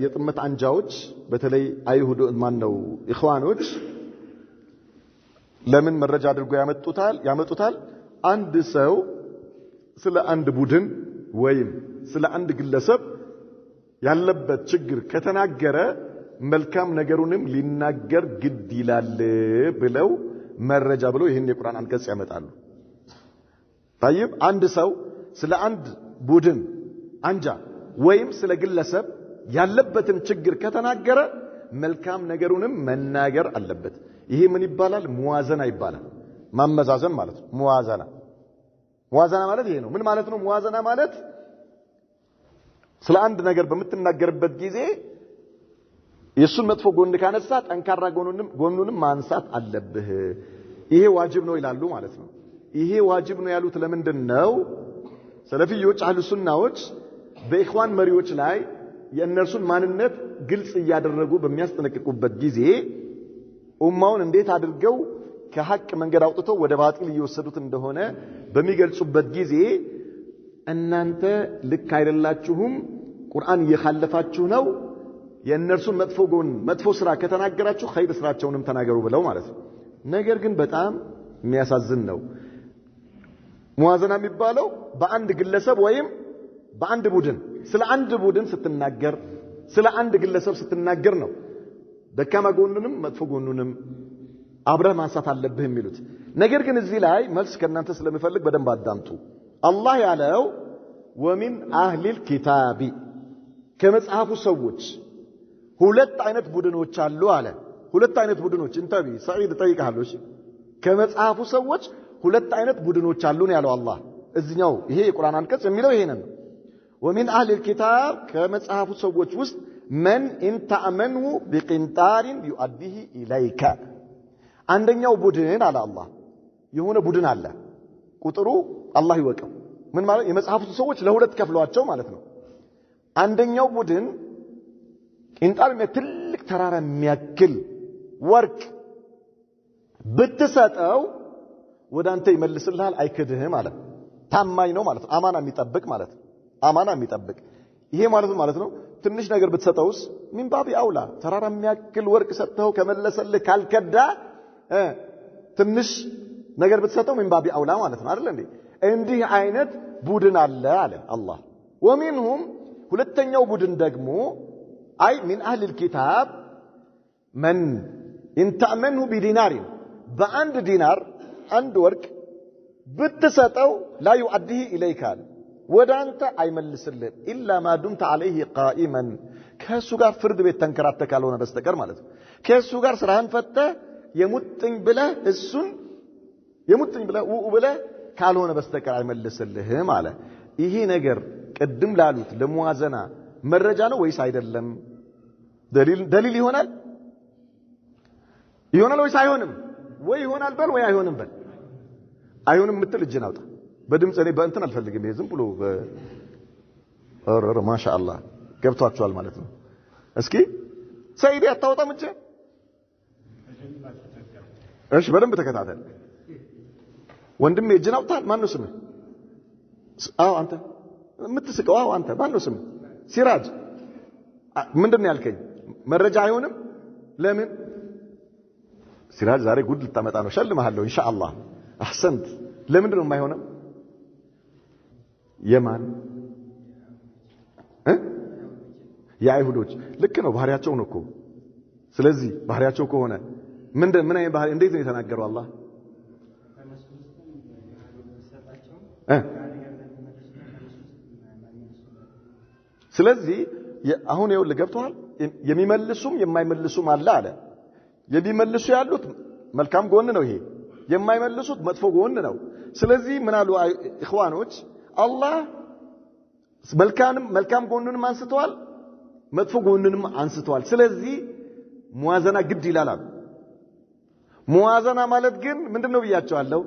የጥመት አንጃዎች በተለይ አይሁድ ማን ነው ኢኽዋኖች ለምን መረጃ አድርጎ ያመጡታል አንድ ሰው ስለ አንድ ቡድን ወይም ስለ አንድ ግለሰብ ያለበት ችግር ከተናገረ መልካም ነገሩንም ሊናገር ግድ ይላል ብለው መረጃ ብለው ይሄን የቁርአን አንቀጽ ያመጣሉ። طيب አንድ ሰው ስለ አንድ ቡድን አንጃ ወይም ስለ ግለሰብ ያለበትን ችግር ከተናገረ መልካም ነገሩንም መናገር አለበት። ይሄ ምን ይባላል? ሙዋዘና ይባላል። ማመዛዘን ማለት ነው። ሙዋዘና ማለት ይሄ ነው። ምን ማለት ነው? ሙዋዘና ማለት ስለ አንድ ነገር በምትናገርበት ጊዜ የሱን መጥፎ ጎን ካነሳ ጠንካራ ጎኑንም ማንሳት አለብህ። ይሄ ዋጅብ ነው ይላሉ ማለት ነው። ይሄ ዋጅብ ነው ያሉት ለምንድን ነው? ሰለፊዮች አህሉ ሱናዎች በኢኽዋን መሪዎች ላይ የእነርሱን ማንነት ግልጽ እያደረጉ በሚያስጠነቅቁበት ጊዜ ኡማውን እንዴት አድርገው ከሐቅ መንገድ አውጥተው ወደ ባጢል እየወሰዱት እንደሆነ በሚገልጹበት ጊዜ እናንተ ልክ አይደላችሁም፣ ቁርአን እየኻለፋችሁ ነው፣ የእነርሱን መጥፎ ስራ ከተናገራችሁ ኸይር ስራቸውንም ተናገሩ ብለው ማለት ነው። ነገር ግን በጣም የሚያሳዝን ነው። ሙዋዘና የሚባለው በአንድ ግለሰብ ወይም በአንድ ቡድን ስለ አንድ ቡድን ስትናገር ስለ አንድ ግለሰብ ስትናገር ነው ደካማ ጎኑንም መጥፎ ጎኑንም አብረህ ማንሳት አለብህ የሚሉት። ነገር ግን እዚህ ላይ መልስ ከእናንተ ስለምፈልግ በደንብ አዳምጡ። አላህ ያለው ወሚን አህሊል ኪታቢ ከመጽሐፉ ሰዎች ሁለት አይነት ቡድኖች አሉ አለ። ሁለት አይነት ቡድኖች እንተቢ ሰዒድ ጠይቀሃለሁ። እሺ ከመጽሐፉ ሰዎች ሁለት አይነት ቡድኖች አሉ ነው ያለው አላህ። እዚህኛው ይሄ የቁርአን አንቀጽ የሚለው ይሄንን ነው። ወሚን አህሊል ኪታብ ከመጽሐፉ ሰዎች ውስጥ መን ኢንተአመንሁ ቢቅንጣሪን ዩአዲሂ ኢለይከ። አንደኛው ቡድን አለ አላህ የሆነ ቡድን አለ። ቁጥሩ አላህ ይወቀው። ምን ማለት? የመጽሐፉ ሰዎች ለሁለት ከፍሏቸው ማለት ነው። አንደኛው ቡድን ቅንጣር ትልቅ ተራራ የሚያክል ወርቅ ብትሰጠው ወደ አንተ ይመልስልሃል፣ አይክድህም ማለት ታማኝ ነው ማለት ነው። አማና የሚጠብቅ ማለት ነው። አማና የሚጠብቅ ይሄ ማለት ነው። ትንሽ ነገር ብትሰጠውስ ሚን ባቢ አውላ ተራራ የሚያክል ወርቅ ሰጥተው ከመለሰልህ ካልከዳ ትንሽ ነገር ብትሰጠው ሚን ባቢ አውላ ማለት ነው አይደል እንዴ? እንዲህ አይነት ቡድን አለ አለ አላህ። ወሚንሁም ሁለተኛው ቡድን ደግሞ አይ ሚን አህሊል ኪታብ መን ኢንተአመንሁ ቢዲናሪን በአንድ ዲናር አንድ ወርቅ ብትሰጠው ላ ዩአዲሂ ኢለይካ ወደ አንተ አይመልስልህም ኢላ ማ ዱምተ ዐለይሂ ቃኢመን ከእሱ ጋር ፍርድ ቤት ተንከራተህ ካልሆነ በስተቀር ማለት ነው። ከእሱ ጋር ስራህን ፈተህ የሙጥኝ ብለህ እሱን የሙጥኝ ብለህ ካልሆነ በስተቀር አይመልስልህም አለ። ይሄ ነገር ቅድም ላሉት ለሙዋዘና መረጃ ነው ወይስ አይደለም? ደሊል ይሆናል ወይስ አይሆንም? ወይ ይሆናል በል ወይ አይሆንም በል። አይሆንም የምትል እጅን አውጣ። በድምጽ እኔ በእንትን አልፈልግም። ይሄ ዝም ብሎ ማሻአላህ ገብቷችኋል ማለት ነው። እስኪ ሰይድ አታውጣም እጅ። እሺ በደንብ ተከታተል ወንድሜ። እጅን አውጣ። ማን ነው ስምህ? አዎ አንተ የምትስቀው። አዎ አንተ ማን ነው ስምህ? ሲራጅ። ምንድነው ያልከኝ? መረጃ አይሆንም። ለምን? ሲራጅ ዛሬ ጉድ ልታመጣ ነው። ሸልምሃለሁ ኢንሻአላህ። አህሰንት። ለምንድን ነው የማይሆነው? የማን የአይሁዶች ልክ ነው። ባህሪያቸው ነው እኮ። ስለዚህ ባህሪያቸው ከሆነ ምን አይነት ባህሪ እንዴት ነው የተናገረው አላህ? ስለዚህ አሁን ይኸውልህ ገብቶሃል። የሚመልሱም የማይመልሱም አለ አለ። የሚመልሱ ያሉት መልካም ጎን ነው። ይሄ የማይመልሱት መጥፎ ጎን ነው። ስለዚህ ምን አሉ ኢኽዋኖች? አላህ መልካም ጎንንም አንስተዋል፣ መጥፎ ጎንንም አንስተዋል። ስለዚህ ሙዋዘና ግድ ይላል። ሙዋዘና ማለት ግን ምንድነው ብያቸዋለሁ?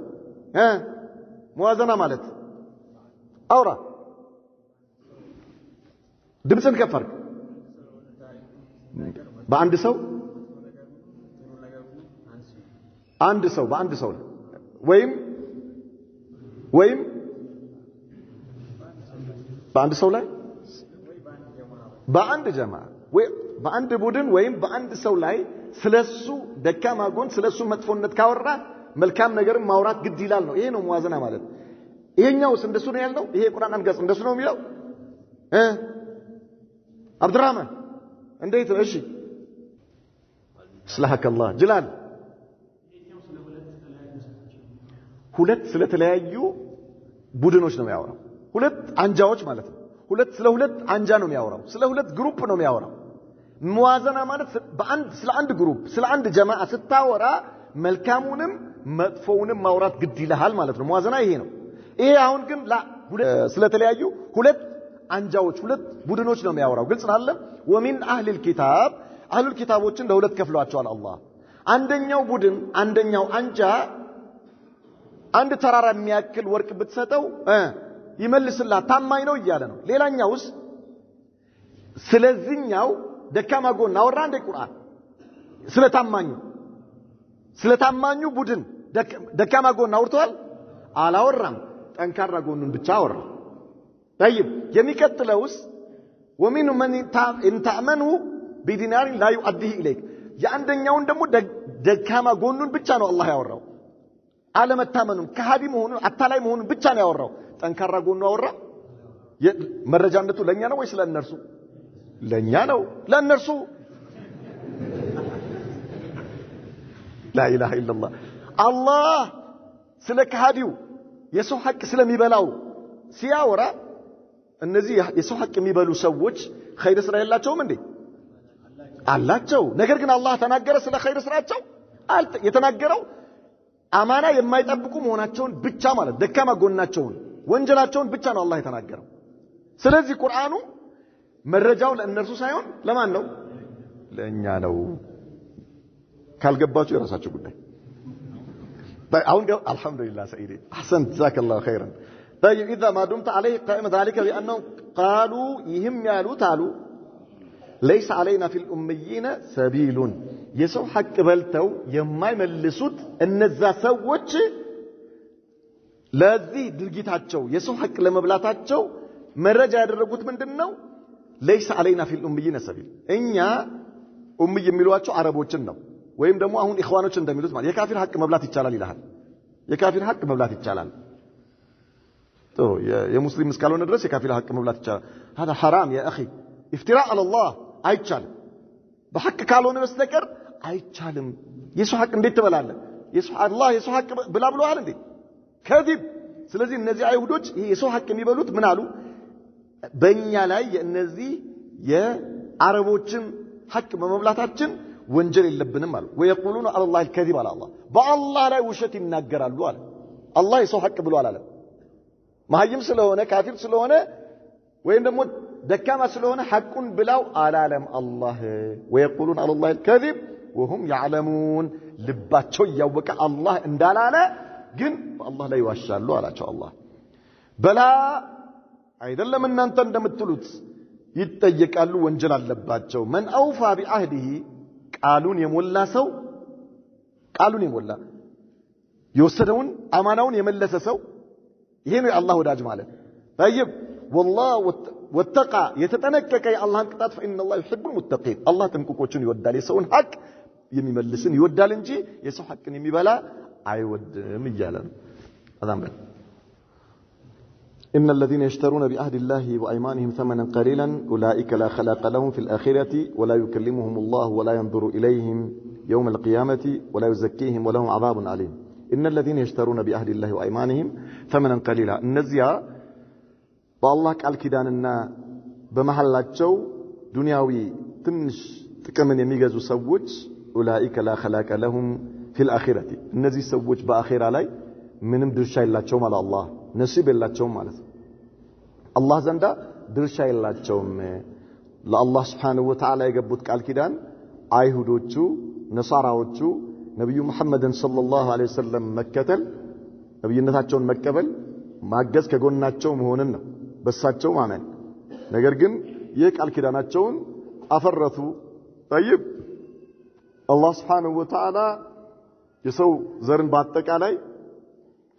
ሙዋዘና ማለት አውራ ድምፅን ከፍ አድርግ። በአንድ ሰው በአንድ ሰው ወይም በአንድ ሰው ላይ በአንድ ጀማ ወይ በአንድ ቡድን ወይም በአንድ ሰው ላይ ስለሱ ደካማ ጎን ስለሱ መጥፎነት ካወራ መልካም ነገርን ማውራት ግድ ይላል ነው። ይሄ ነው ሙዋዘና ማለት። ይሄኛውስ እንደሱ ነው ያልነው። ይሄ ቁርአን አንቀጽ እንደሱ ነው የሚለው። አብዱራህማን እንዴት ነው? እሺ أصلحك الله جلال ሁለት ስለተለያዩ ቡድኖች ነው የሚያወራው ሁለት አንጃዎች ማለት ነው ሁለት ስለ ሁለት አንጃ ነው የሚያወራው ስለ ሁለት ግሩፕ ነው የሚያወራው ሙዋዘና ማለት በአንድ ስለ አንድ ግሩፕ ስለ አንድ ጀማዓ ስታወራ መልካሙንም መጥፎውንም ማውራት ግድ ይልሃል ማለት ነው ሙዋዘና ይሄ ነው ይሄ አሁን ግን ስለተለያዩ ሁለት አንጃዎች ሁለት ቡድኖች ነው የሚያወራው ግልጽ ነው ወሚን አህሊል ኪታብ አህሉል ኪታቦችን ለሁለት ከፍሏቸዋል አላህ አንደኛው ቡድን አንደኛው አንጃ አንድ ተራራ የሚያክል ወርቅ ብትሰጠው ይመልስልህ ታማኝ ነው ይያለ ነው ሌላኛውስ ስለዚህኛው ደካማ ጎን አወራ እንደ ቁርአን ስለታማኙ ቡድን ደካማ ጎን አውርቷል አላወራም ጠንካራ ጎኑን ብቻ አወራ طيب የሚቀጥለውስ ومن من ان تأمنه بدينار لا يؤديه اليك የአንደኛውን ደግሞ ደካማ ጎኑን ብቻ ነው አላህ ያወራው አለመታመኑን ከሃዲ መሆኑን አታላይ መሆኑን ብቻ ነው ያወራው ጠንካራ ጎኑ አወራ መረጃነቱ ለኛ ነው ወይስ ለእነርሱ ለኛ ነው ለእነርሱ لا اله الا الله الله ስለ ከሃዲው የሰው ሐቅ ስለሚበላው ሲያወራ እነዚህ የሰው ሐቅ የሚበሉ ሰዎች ኸይር ስራ የላቸውም እንዴ አላቸው ነገር ግን አላህ ተናገረ ስለ ኸይር ስራቸው የተናገረው አማና የማይጠብቁ መሆናቸውን ብቻ ማለት ደካማ ጎናቸውን ወንጀላቸውን ብቻ ነው አላህ የተናገረው ስለዚህ ቁርአኑ መረጃው ለእነርሱ ሳይሆን ለማን ነው ለኛ ነው ካልገባችሁ የራሳችሁ ጉዳይ አሁን አልহামዱሊላህ ሰይዲ احسنت جزاك الله خيرا طيب اذا ما دمت عليه قائم ذلك بانه قالوا يهم يالو تعالوا ليس علينا في الاميين سبيل የሰው ሐቅ በልተው የማይመልሱት እነዛ ሰዎች ለዚህ ድርጊታቸው የሰው ሐቅ ለመብላታቸው መረጃ ያደረጉት ምንድነው ليس علينا في الاميين سبيل እኛ ኡምይ የሚሏቸው አረቦችን ነው ወይም ደግሞ አሁን ኢኽዋኖች እንደሚሉት ማለት የካፊር ሐቅ መብላት ይቻላል ይላል የካፊር ሐቅ መብላት ይቻላል የሙስሊም እስካልሆነ ድረስ የካፊር ሐቅ መብላት ይቻላል هذا حرام يا اخي افتراء على الله አይቻልም በሐቅ ካልሆነ በስተቀር አይቻልም የሰው ሐቅ እንዴት ትበላለህ አላህ የሰው ሐቅ ብላ ብለዋል እንዴ ከዚብ ስለዚህ እነዚህ አይሁዶች የሰው ሐቅ የሚበሉት ምን አሉ በእኛ ላይ የእነዚህ የአረቦችን ሐቅ በመብላታችን ወንጀል የለብንም አሉ ወይقولون على الله الكذب على الله በአላህ ላይ ውሸት ይናገራሉ አለ አላህ የሰው ሐቅ ብሏል አለ ማህይም ስለሆነ ካፊር ስለሆነ ወይም ደግሞ ደካማ ስለሆነ ሐቁን ብላው አላለም አላህ ويقولون على الله الكذب وهم يعلمون ልባቸው ያወቀ አላህ እንዳላለ ግን አላህ ላይ ዋሻሉ አላቸው አላህ በላ አይደለም እናንተ እንደምትሉት ይጠየቃሉ ወንጀል አለባቸው من اوفى بعهده ቃሉን የሞላ ሰው ቃሉን የሞላ የወሰደውን አማናውን የመለሰ ሰው ይሄ ነው የአላህ ወዳጅ ማለት طيب والله واتقى يتتنكك يا الله ቅጣት فإن الله يحب المتقين الله ተንቁቆቹን ይወዳል የሰውን ሐቅ የሚመልስን ይወዳል እንጂ የሰው ሐቅን የሚበላ አይወድም ይያለ ነው አዛም በል إن الذين يشترون بعهد الله وأيمانهم ثمنا قليلا أولئك لا خلاق لهم في الآخرة ولا يكلمهم الله ولا ينظر إليهم يوم القيامة ولا يزكيهم ولهم عذاب عليم إن الذين يشترون بعهد الله وأيمانهم ثمنا قليلا النزيا بالله قال كداننا بمحلاتቸው ዱንያዊ ትንሽ ጥቅምን የሚገዙ ሰዎች أولئك لا خلاق لهم في الآخرة እነዚህ ሰዎች በአኺራ ላይ ምንም ድርሻ የላቸውም አለ አላህ ነሲብ የላቸውም ማለት አላህ ዘንዳ ድርሻ የላቸውም ለአላህ Subhanahu Wa Ta'ala የገቡት ቃል ኪዳን አይሁዶቹ ነሳራዎቹ ነብዩ መሐመድን ሰለላሁ ዐለይሂ ወሰለም መከተል ነብይነታቸውን መቀበል ማገዝ ከጎናቸው መሆንን ነው በሳቸው ማመን ነገር ግን የቃል ኪዳናቸውን አፈረቱ طيب አላህ Subhanahu Wa Ta'ala የሰው ዘርን በአጠቃላይ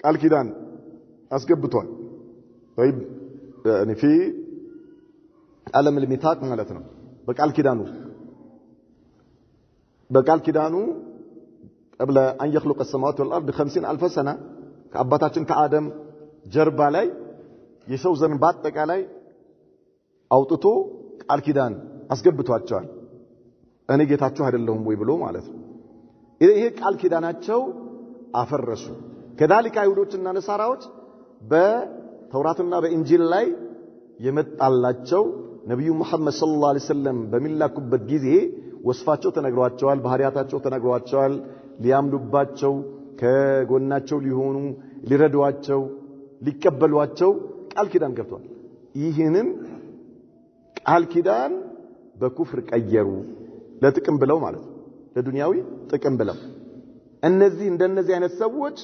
ቃል ኪዳን አስገብቷል طيب يعني في ዓለም الميثاق ማለት ነው በቃል ኪዳኑ قبل ان يخلق السماوات والارض ب50,000 سنه ከአባታችን ከአደም ጀርባ ላይ የሰው ዘርን በአጠቃላይ አውጥቶ ቃል ኪዳን አስገብቷቸዋል እኔ ጌታችሁ አይደለሁም ወይ ብሎ ማለት ነው ይሄ ቃል ኪዳናቸው አፈረሱ كذلك አይሁዶችና ነሳራዎች በተውራትና በእንጂል ላይ የመጣላቸው ነብዩ መሐመድ ሰለላሁ ዐለይሂ ወሰለም በሚላኩበት ጊዜ ወስፋቸው ተነግሯቸዋል ባህሪያታቸው ተነግሯቸዋል ሊያምዱባቸው ከጎናቸው ሊሆኑ ሊረዷቸው ሊቀበሏቸው ቃል ኪዳን ገብቷል ይህንን ቃል ኪዳን በኩፍር ቀየሩ ለጥቅም ብለው ማለት ለዱንያዊ ጥቅም ብለው እነዚህ እንደነዚህ አይነት ሰዎች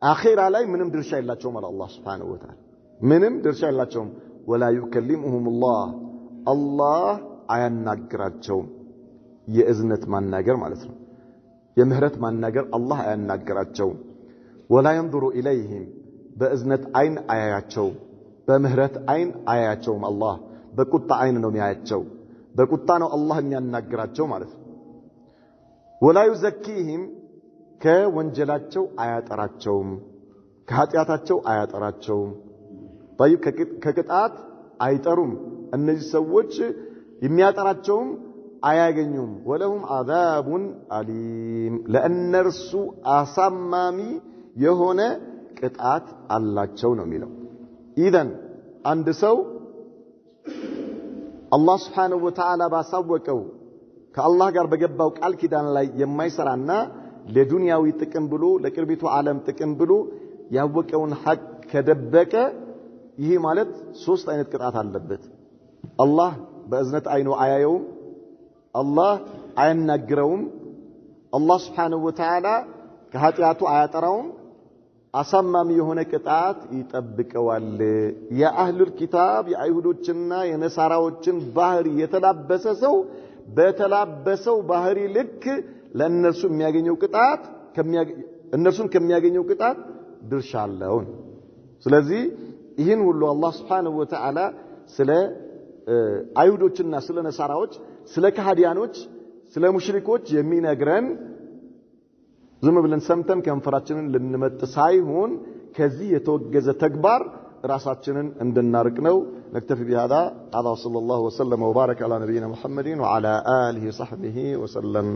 አኺራ ላይ ምንም ድርሻ የላቸውም አለ አላህ Subhanahu Wa Ta'ala ምንም ድርሻ የላቸውም ولا يكلمهم الله አያናግራቸውም የእዝነት ማናገር ማለት ነው የምህረት ማናገር አላህ አያናግራቸውም ولا ينظر اليهم በእዝነት አይን አያያቸው በምህረት አይን አያያቸውም አላህ በቁጣ አይን ነው የሚያያቸው በቁጣ ነው አላህ የሚያናግራቸው ማለት ነው ولا يزكيهم ከወንጀላቸው አያጠራቸውም ከኃጢያታቸው አያጠራቸውም طيب ከቅጣት አይጠሩም እነዚህ ሰዎች የሚያጠራቸውም አያገኙም ወለሁም عذاب አሊም ለእነርሱ አሳማሚ የሆነ ቅጣት አላቸው ነው የሚለው ኢዘን አንድ ሰው አላህ Subhanahu Wa Ta'ala ባሳወቀው ከአላህ ጋር በገባው ቃል ኪዳን ላይ የማይሰራና ለዱንያዊ ጥቅም ብሎ ለቅርቢቱ ዓለም ጥቅም ብሎ ያወቀውን ሐቅ ከደበቀ ይሄ ማለት ሶስት አይነት ቅጣት አለበት አላህ በእዝነት አይኑ አያየውም አላህ አያናግረውም አላህ Subhanahu Wa Ta'ala ከኃጢያቱ አያጠራውም አሳማሚ የሆነ ቅጣት ይጠብቀዋል የአህሉል ኪታብ የአይሁዶችና የነሳራዎችን ባህሪ የተላበሰ ሰው በተላበሰው ባህሪ ልክ ለእነርሱ የሚያገኘው ቅጣት እነርሱን ከሚያገኘው ቅጣት ድርሻ አለው ስለዚህ ይህን ሁሉ አላህ Subhanahu Wa Ta'ala ስለ አይሁዶችና ስለ ነሳራዎች ስለ ከሃዲያኖች ስለ ሙሽሪኮች የሚነግረን ዝም ብለን ሰምተን ከንፈራችንን ልንመጥ ሳይሆን ከዚህ የተወገዘ ተግባር ራሳችንን እንድናርቅ ነው نكتفي بهذا صلى الله وسلم وبارك على نبينا محمد وعلى آله وصحبه وسلم